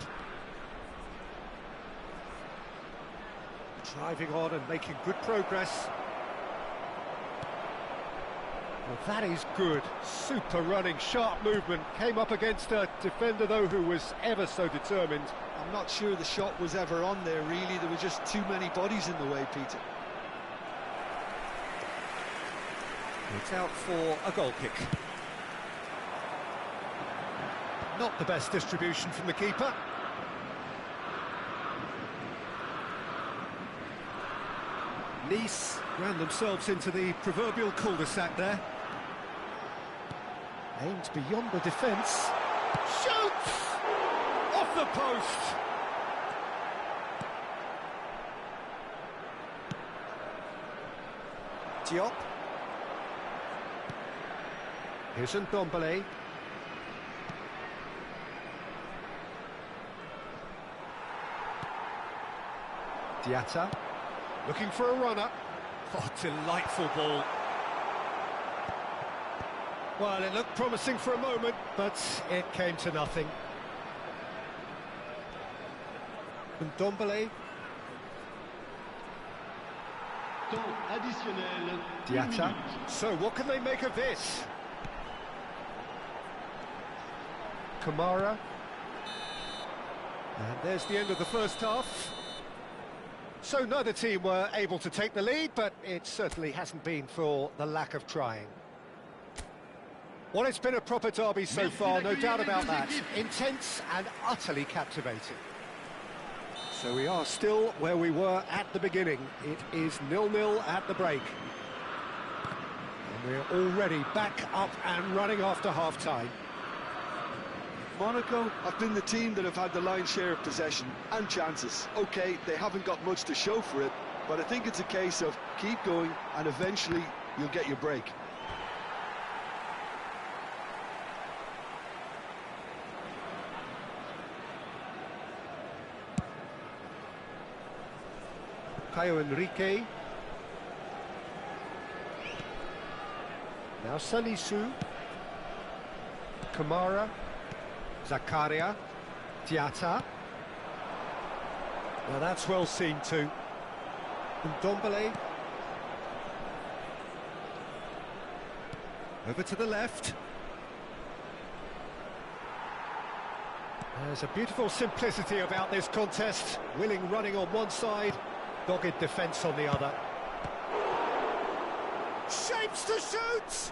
Driving on and making good progress. Well, that is good. Super running, sharp movement. Came up against a defender, though, who was ever so determined. I'm not sure the shot was ever on there, really. There were just too many bodies in the way, Peter. It's out for a goal kick. Not the best distribution from the keeper. Nice ran themselves into the proverbial cul-de-sac there. Aimed beyond the defence. Shoots! Off the post! Diop. Here's Ndombele. Diatta. Looking for a runner. Oh, delightful ball. Well, it looked promising for a moment, but it came to nothing. Ndombele. Temps additionnel. Diatta. So, what can they make of this? Kamara. And there's the end of the first half. So neither team were able to take the lead, but it certainly hasn't been for the lack of trying. Well, it's been a proper derby so far, no doubt about that. Intense and utterly captivating. So we are still where we were at the beginning. It is 0-0 at the break. And we're already back up and running after half-time. Monaco have been the team that have had the lion's share of possession and chances. OK, they haven't got much to show for it, but I think it's a case of keep going and eventually you'll get your break. Caio Henrique. Now Salisu. Kamara. Zakaria. Diatta. Now that's well seen too. Ndombele. Over to the left. There's a beautiful simplicity about this contest. Willing running on one side, dogged defence on the other. Shapes to shoot!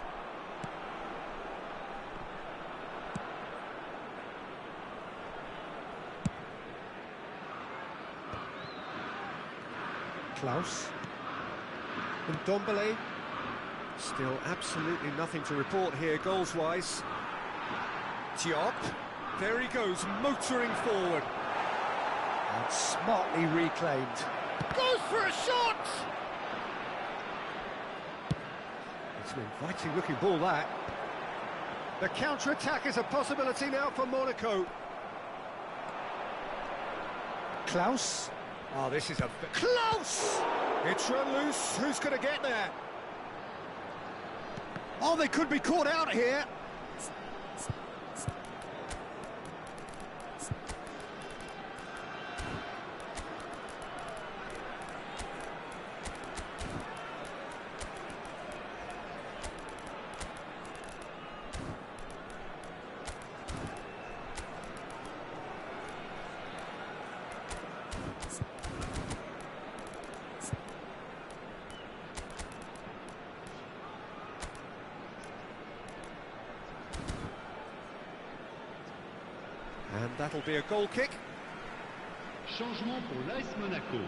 Klaus. And Dombele. Still absolutely nothing to report here, goals-wise. Diop. There he goes, motoring forward. And smartly reclaimed. Goes for a shot! It's an inviting-looking ball, that. The counter-attack is a possibility now for Monaco. Klaus. Oh, this is a... Klaus! It's run loose. Who's going to get there? Oh, they could be caught out here. And that'll be a goal kick. Changement pour l'AS Monaco.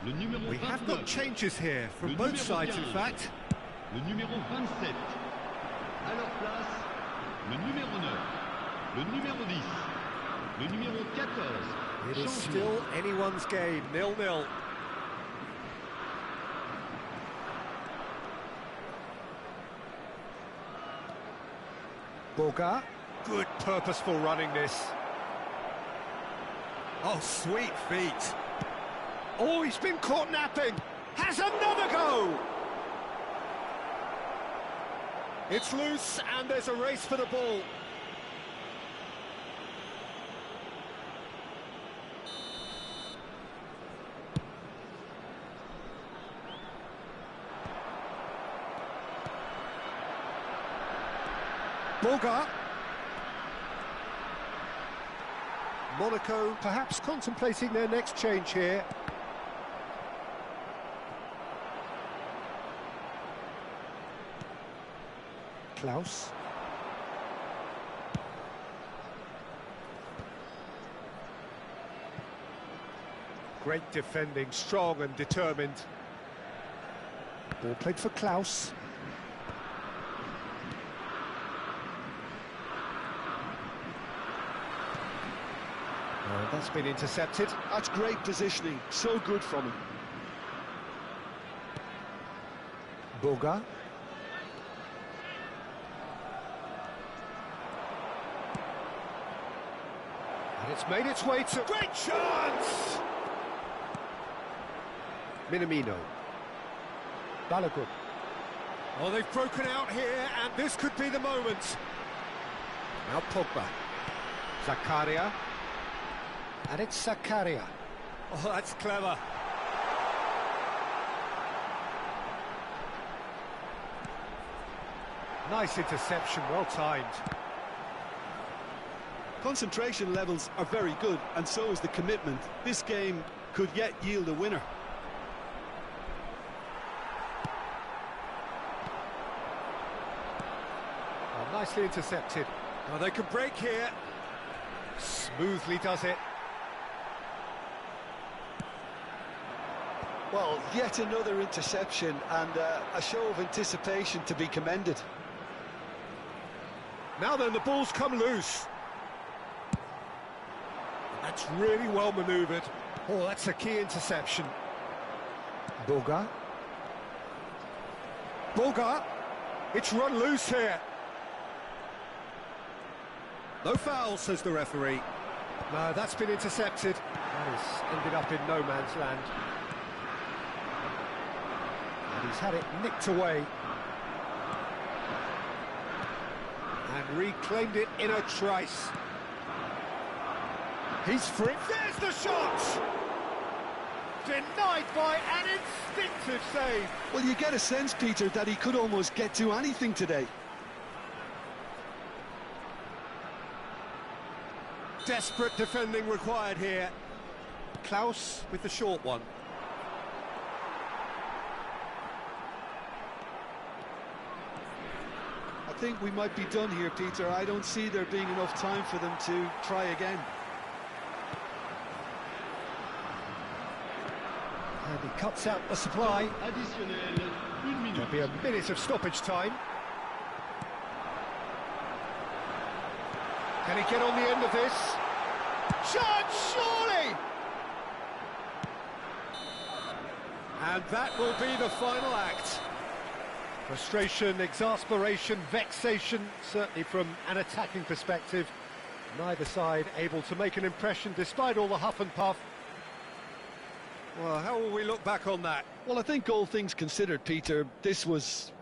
Le numéro 29. We have got changes here from both sides, in fact. Le numéro 27. À leur place, le numéro 9. Le numéro 10. Le numéro 14. It is still anyone's game, 0-0. Boga. Good purposeful running this. Oh, sweet feet. Oh, he's been caught napping. Has another go. It's loose and there's a race for the ball. Boga. Monaco perhaps contemplating their next change here. Klaus. Great defending, strong and determined. Ball played for Klaus. That's been intercepted. That's great positioning, so good from him. Boga. And it's made its way to... Great chance! Minamino. Balogun. Oh, they've broken out here, and this could be the moment. Now Pogba. Zakaria. And it's Zakaria. Oh, that's clever. Nice interception, well timed. Concentration levels are very good, and so is the commitment. This game could yet yield a winner. Oh, nicely intercepted. Oh, they can break here. Smoothly does it. Well, yet another interception and a show of anticipation to be commended. Now then, the ball's come loose. That's really well manoeuvred. Oh, that's a key interception. Boga. Boga. It's run loose here. No foul, says the referee. No, that's been intercepted. That has ended up in no man's land. And he's had it nicked away. And reclaimed it in a trice. He's free. There's the shot! Denied by an instinctive save. Well, you get a sense, Peter, that he could almost get to anything today. Desperate defending required here. Klaus with the short one. I think we might be done here, Peter. I don't see there being enough time for them to try again. And He cuts out the supply. Additionnel, 1 minute. There'll be a minute of stoppage time. Can he get on the end of this? Shot, surely! And that will be the final act. Frustration, exasperation, vexation, certainly from an attacking perspective. Neither side able to make an impression despite all the huff and puff. Well, how will we look back on that? Well, I think all things considered, Peter, this was...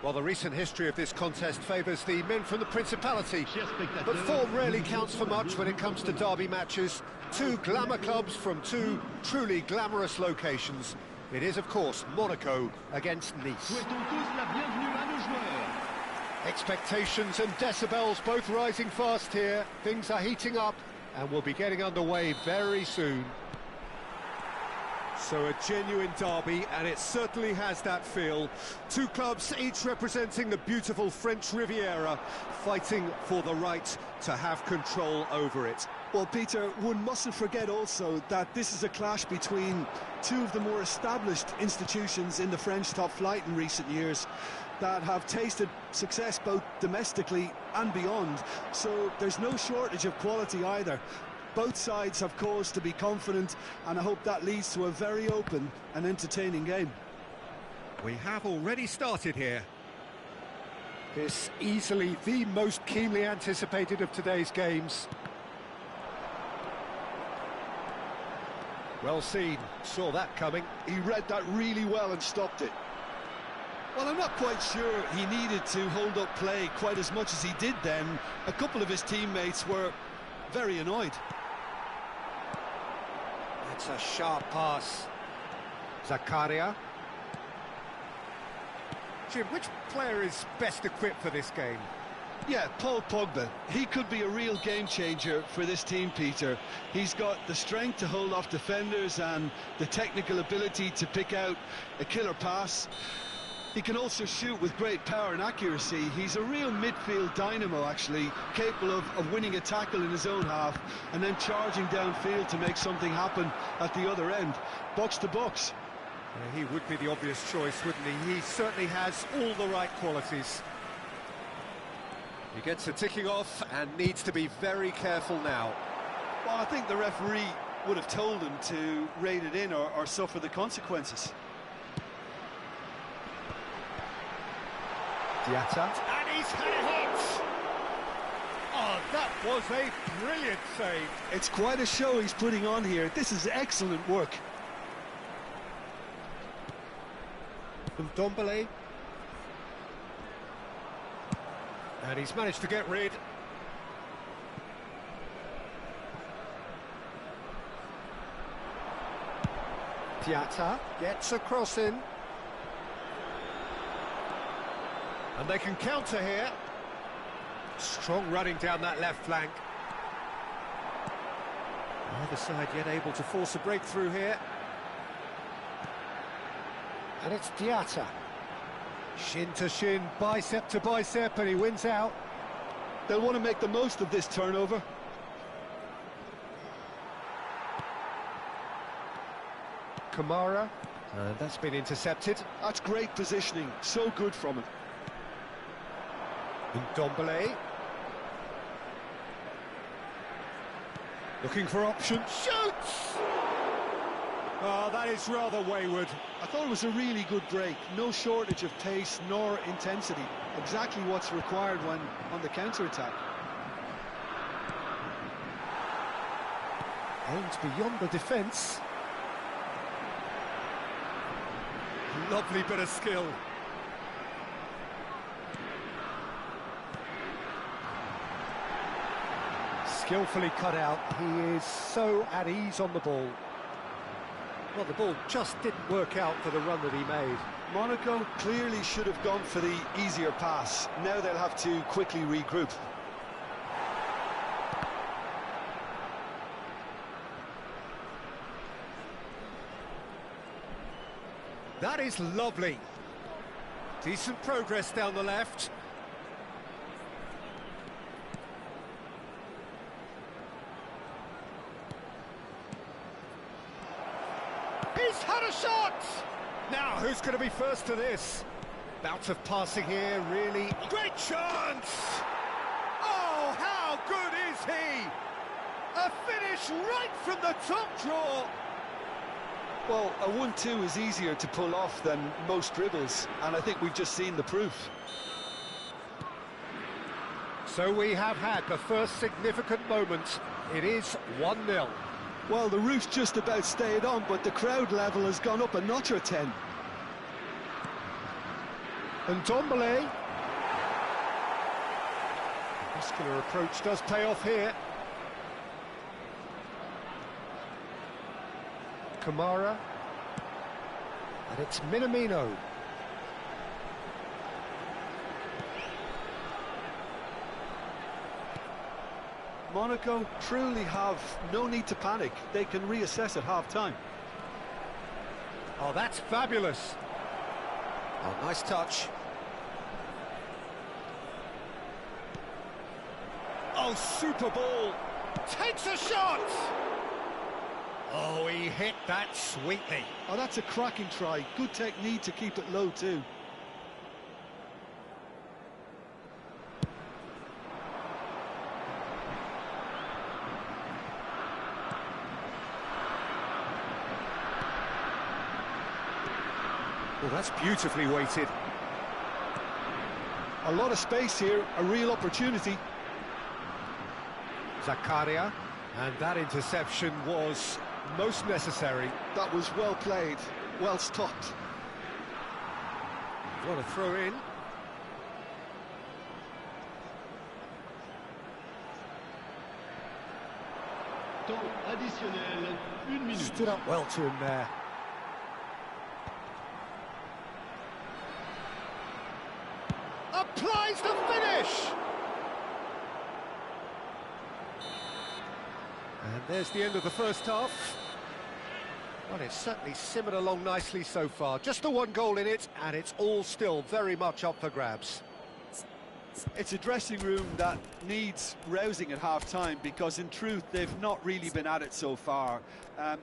Well, the recent history of this contest favours the men from the Principality, but form rarely counts for much when it comes to derby matches. Two glamour clubs from two truly glamorous locations. It is, of course, Monaco against Nice. Souhaitons tous la bienvenue à nos joueurs. Expectations and decibels both rising fast here. Things are heating up and we'll be getting underway very soon. So a genuine derby, and it certainly has that feel. Two clubs, each representing the beautiful French Riviera, fighting for the right to have control over it. Well, Peter, one mustn't forget also that this is a clash between two of the more established institutions in the French top flight in recent years that have tasted success both domestically and beyond. So there's no shortage of quality either. Both sides have cause to be confident, and I hope that leads to a very open and entertaining game. We have already started here. This easily the most keenly anticipated of today's games. Well seen, saw that coming. He read that really well and stopped it. Well, I'm not quite sure he needed to hold up play quite as much as he did then. A couple of his teammates were very annoyed. It's a sharp pass. Zakaria. Jim, which player is best equipped for this game? Yeah, Paul Pogba. He could be a real game changer for this team, Peter. He's got the strength to hold off defenders and the technical ability to pick out a killer pass. He can also shoot with great power and accuracy. He's a real midfield dynamo, actually, capable of winning a tackle in his own half and then charging downfield to make something happen at the other end. Box to box. Yeah, he would be the obvious choice, wouldn't he? He certainly has all the right qualities. He gets a ticking off and needs to be very careful now. Well, I think the referee would have told him to rein it in or suffer the consequences. Diatta. And he's had a hit! Oh, that was a brilliant save. It's quite a show he's putting on here. This is excellent work. Ndombele. And he's managed to get rid. Diatta gets a cross in. And they can counter here. Strong running down that left flank. Neither side yet able to force a breakthrough here. And it's Diatta. Shin to shin, bicep to bicep, and he wins out. They'll want to make the most of this turnover. Kamara. That's been intercepted. That's great positioning. So good from him. Ndombele. Looking for options. Shoots! Oh, that is rather wayward. I thought it was a really good break. No shortage of pace nor intensity. Exactly what's required when on the counter-attack. Aimed beyond the defence. Lovely bit of skill. Skillfully cut out. He is so at ease on the ball. Well, the ball just didn't work out for the run that he made. Monaco clearly should have gone for the easier pass. Now they'll have to quickly regroup. That is lovely. Decent progress down the left. He's had a shot! Now, who's going to be first to this? Bout of passing here, really. Great chance! Oh, how good is he? A finish right from the top draw. Well, a 1-2 is easier to pull off than most dribbles, and I think we've just seen the proof. So we have had the first significant moment. It is 1-0. Well, the roof's just about stayed on, but the crowd level has gone up a notch or 10. And Ndombele. Muscular approach does pay off here. Kamara. And it's Minamino. Monaco truly have no need to panic. They can reassess at half-time. Oh, that's fabulous. Oh, nice touch. Oh, super ball. Takes a shot. Oh, he hit that sweetly. Oh, that's a cracking try. Good technique to keep it low, too. Well, that's beautifully weighted. A lot of space here, a real opportunity. Zakaria, and that interception was most necessary. That was well played, well stopped. What a throw in. Temps additionnel, 1 minute. Stood up well to him there. Applies the finish! And there's the end of the first half. Well, it's certainly simmered along nicely so far. Just the one goal in it, and it's all still very much up for grabs. It's a dressing room that needs rousing at half-time because, in truth, they've not really been at it so far.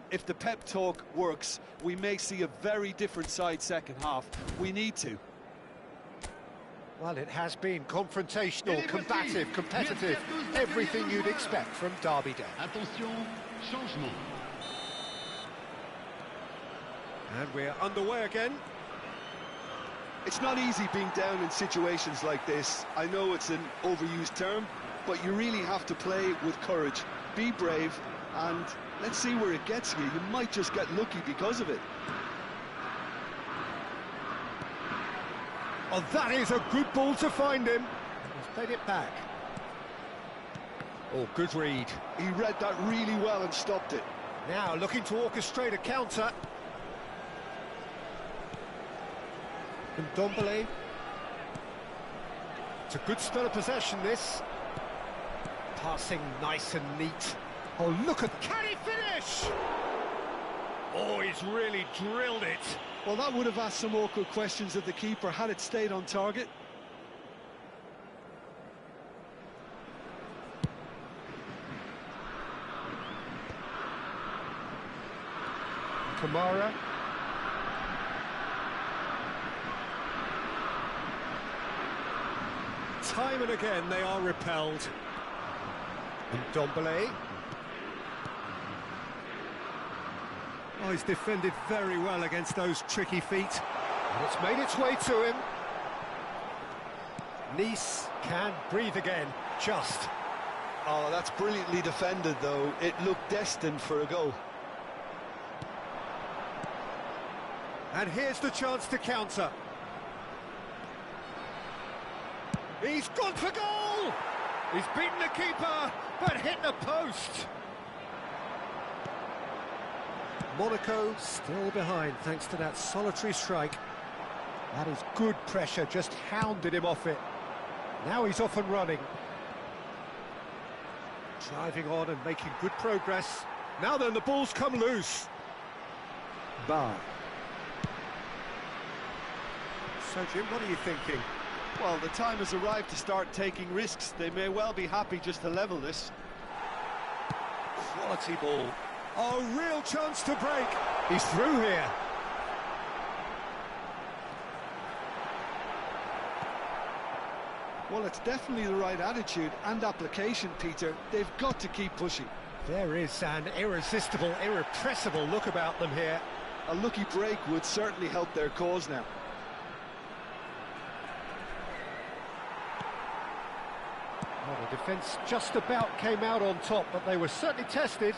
If the pep talk works, we may see a very different side second half. We need to. Well, it has been confrontational, combative, competitive, everything you'd expect from Derby Day. Attention, changement. And we're underway again. It's not easy being down in situations like this. I know it's an overused term, but you really have to play with courage. Be brave, and let's see where it gets you. You might just get lucky because of it. Oh, that is a good ball to find him. He's played it back. Oh, good read. He read that really well and stopped it. Now looking to orchestrate a counter. And Ndombele. It's a good spell of possession, this. Passing nice and neat. Oh, look at... Can he finish? Oh, he's really drilled it. Well, that would have asked some awkward questions of the keeper had it stayed on target. Kamara. Time and again they are repelled. And Ndombele. Oh, he's defended very well against those tricky feet. And it's made its way to him. Nice can breathe again, just. Oh, that's brilliantly defended, though. It looked destined for a goal. And here's the chance to counter. He's gone for goal! He's beaten the keeper, but hit the post. Monaco still behind thanks to that solitary strike. That is good pressure, just hounded him off it. Now he's off and running. Driving on and making good progress. Now then, the ball's come loose. Bar. So, Jim, what are you thinking? Well, the time has arrived to start taking risks. They may well be happy just to level this. Quality ball. Oh, real chance to break. He's through here. Well, it's definitely the right attitude and application, Peter. They've got to keep pushing. There is an irresistible, irrepressible look about them here. A lucky break would certainly help their cause now. Well, the defence just about came out on top, but they were certainly tested.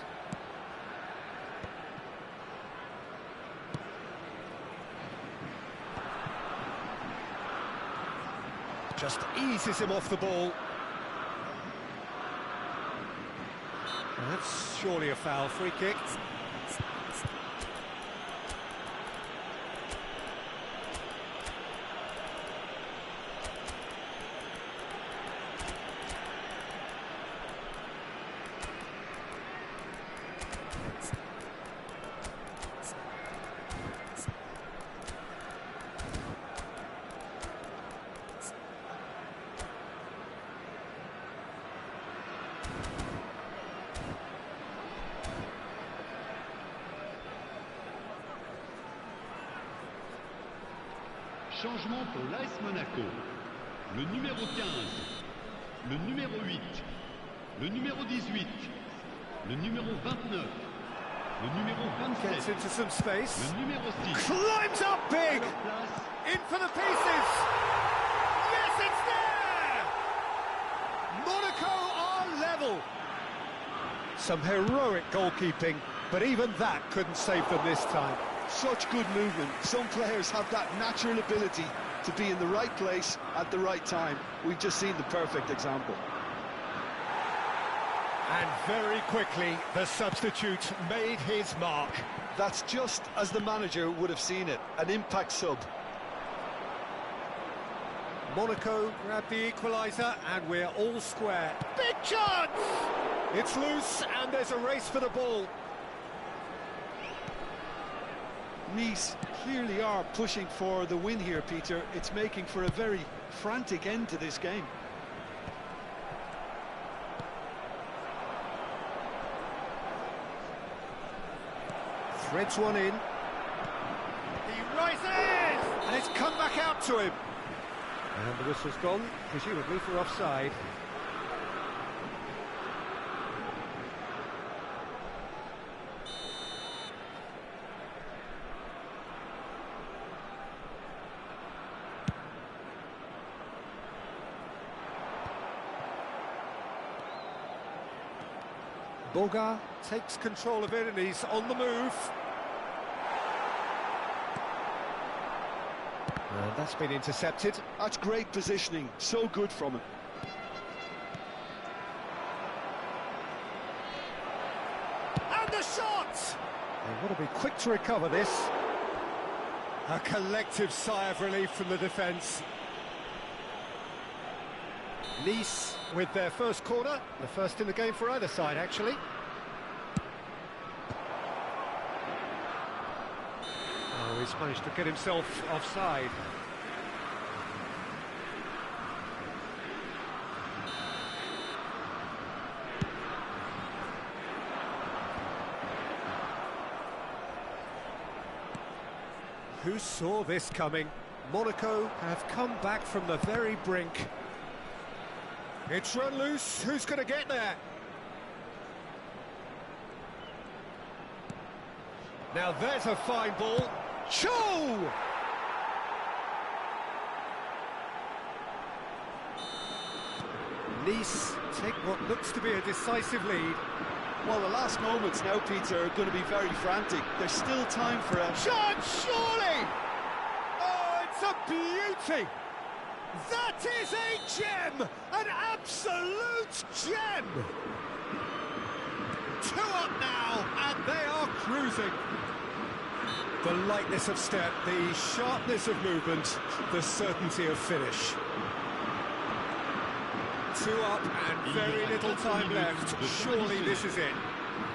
Just eases him off the ball. That's surely a foul. Free kick. Changement pour l'AS Monaco. Le numéro 15, le numéro 8, le numéro 18, le numéro 29, le numéro 27, Gets into some space. le numéro 6. Climbs up big! Place. In for the pieces! Yes, it's there! Monaco are level! Some heroic goalkeeping, but even that couldn't save them this time. Such good movement. Some players have that natural ability to be in the right place at the right time. We've just seen the perfect example. And very quickly, the substitute made his mark. That's just as the manager would have seen it, an impact sub. Monaco grab the equaliser, and we're all square. Big chance! It's loose, and there's a race for the ball. Nice clearly are pushing for the win here, Peter. It's making for a very frantic end to this game. Threads one in. He rises! And it's come back out to him. And the whistle's gone, presumably for offside. Boga Takes control of it, and he's on the move. And that's been intercepted. That's great positioning, so good from him. And the shot! They want to be quick to recover this. A collective sigh of relief from the defence. Nice with their first corner, the first in the game for either side, actually. Oh, he's managed to get himself offside. Who saw this coming? Monaco have come back from the very brink. It's run loose. Who's going to get there? Now there's a fine ball. Choo! Nice take what looks to be a decisive lead. Well, the last moments now, Peter, are going to be very frantic. There's still time for a Shot, surely! Oh, it's a beauty! That is a gem! An absolute gem! 2 up now, and they are cruising. The lightness of step, the sharpness of movement, the certainty of finish. 2 up and very little time left. Surely this is it.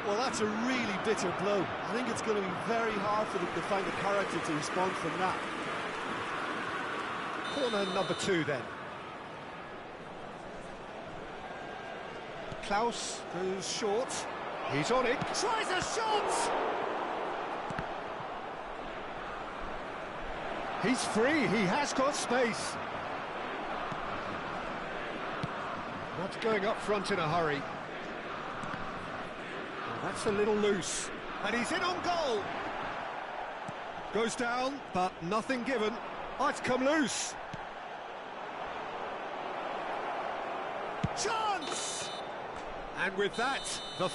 Well, that's a really bitter blow. I think it's going to be very hard for them to find the character to respond from that. Corner number 2 then. Klaus goes short. He's on it. Tries a shot! He's free. He has got space. Not going up front in a hurry. Well, that's a little loose. And he's in on goal. Goes down, but nothing given. Oh, it's come loose. Chance! And with that, the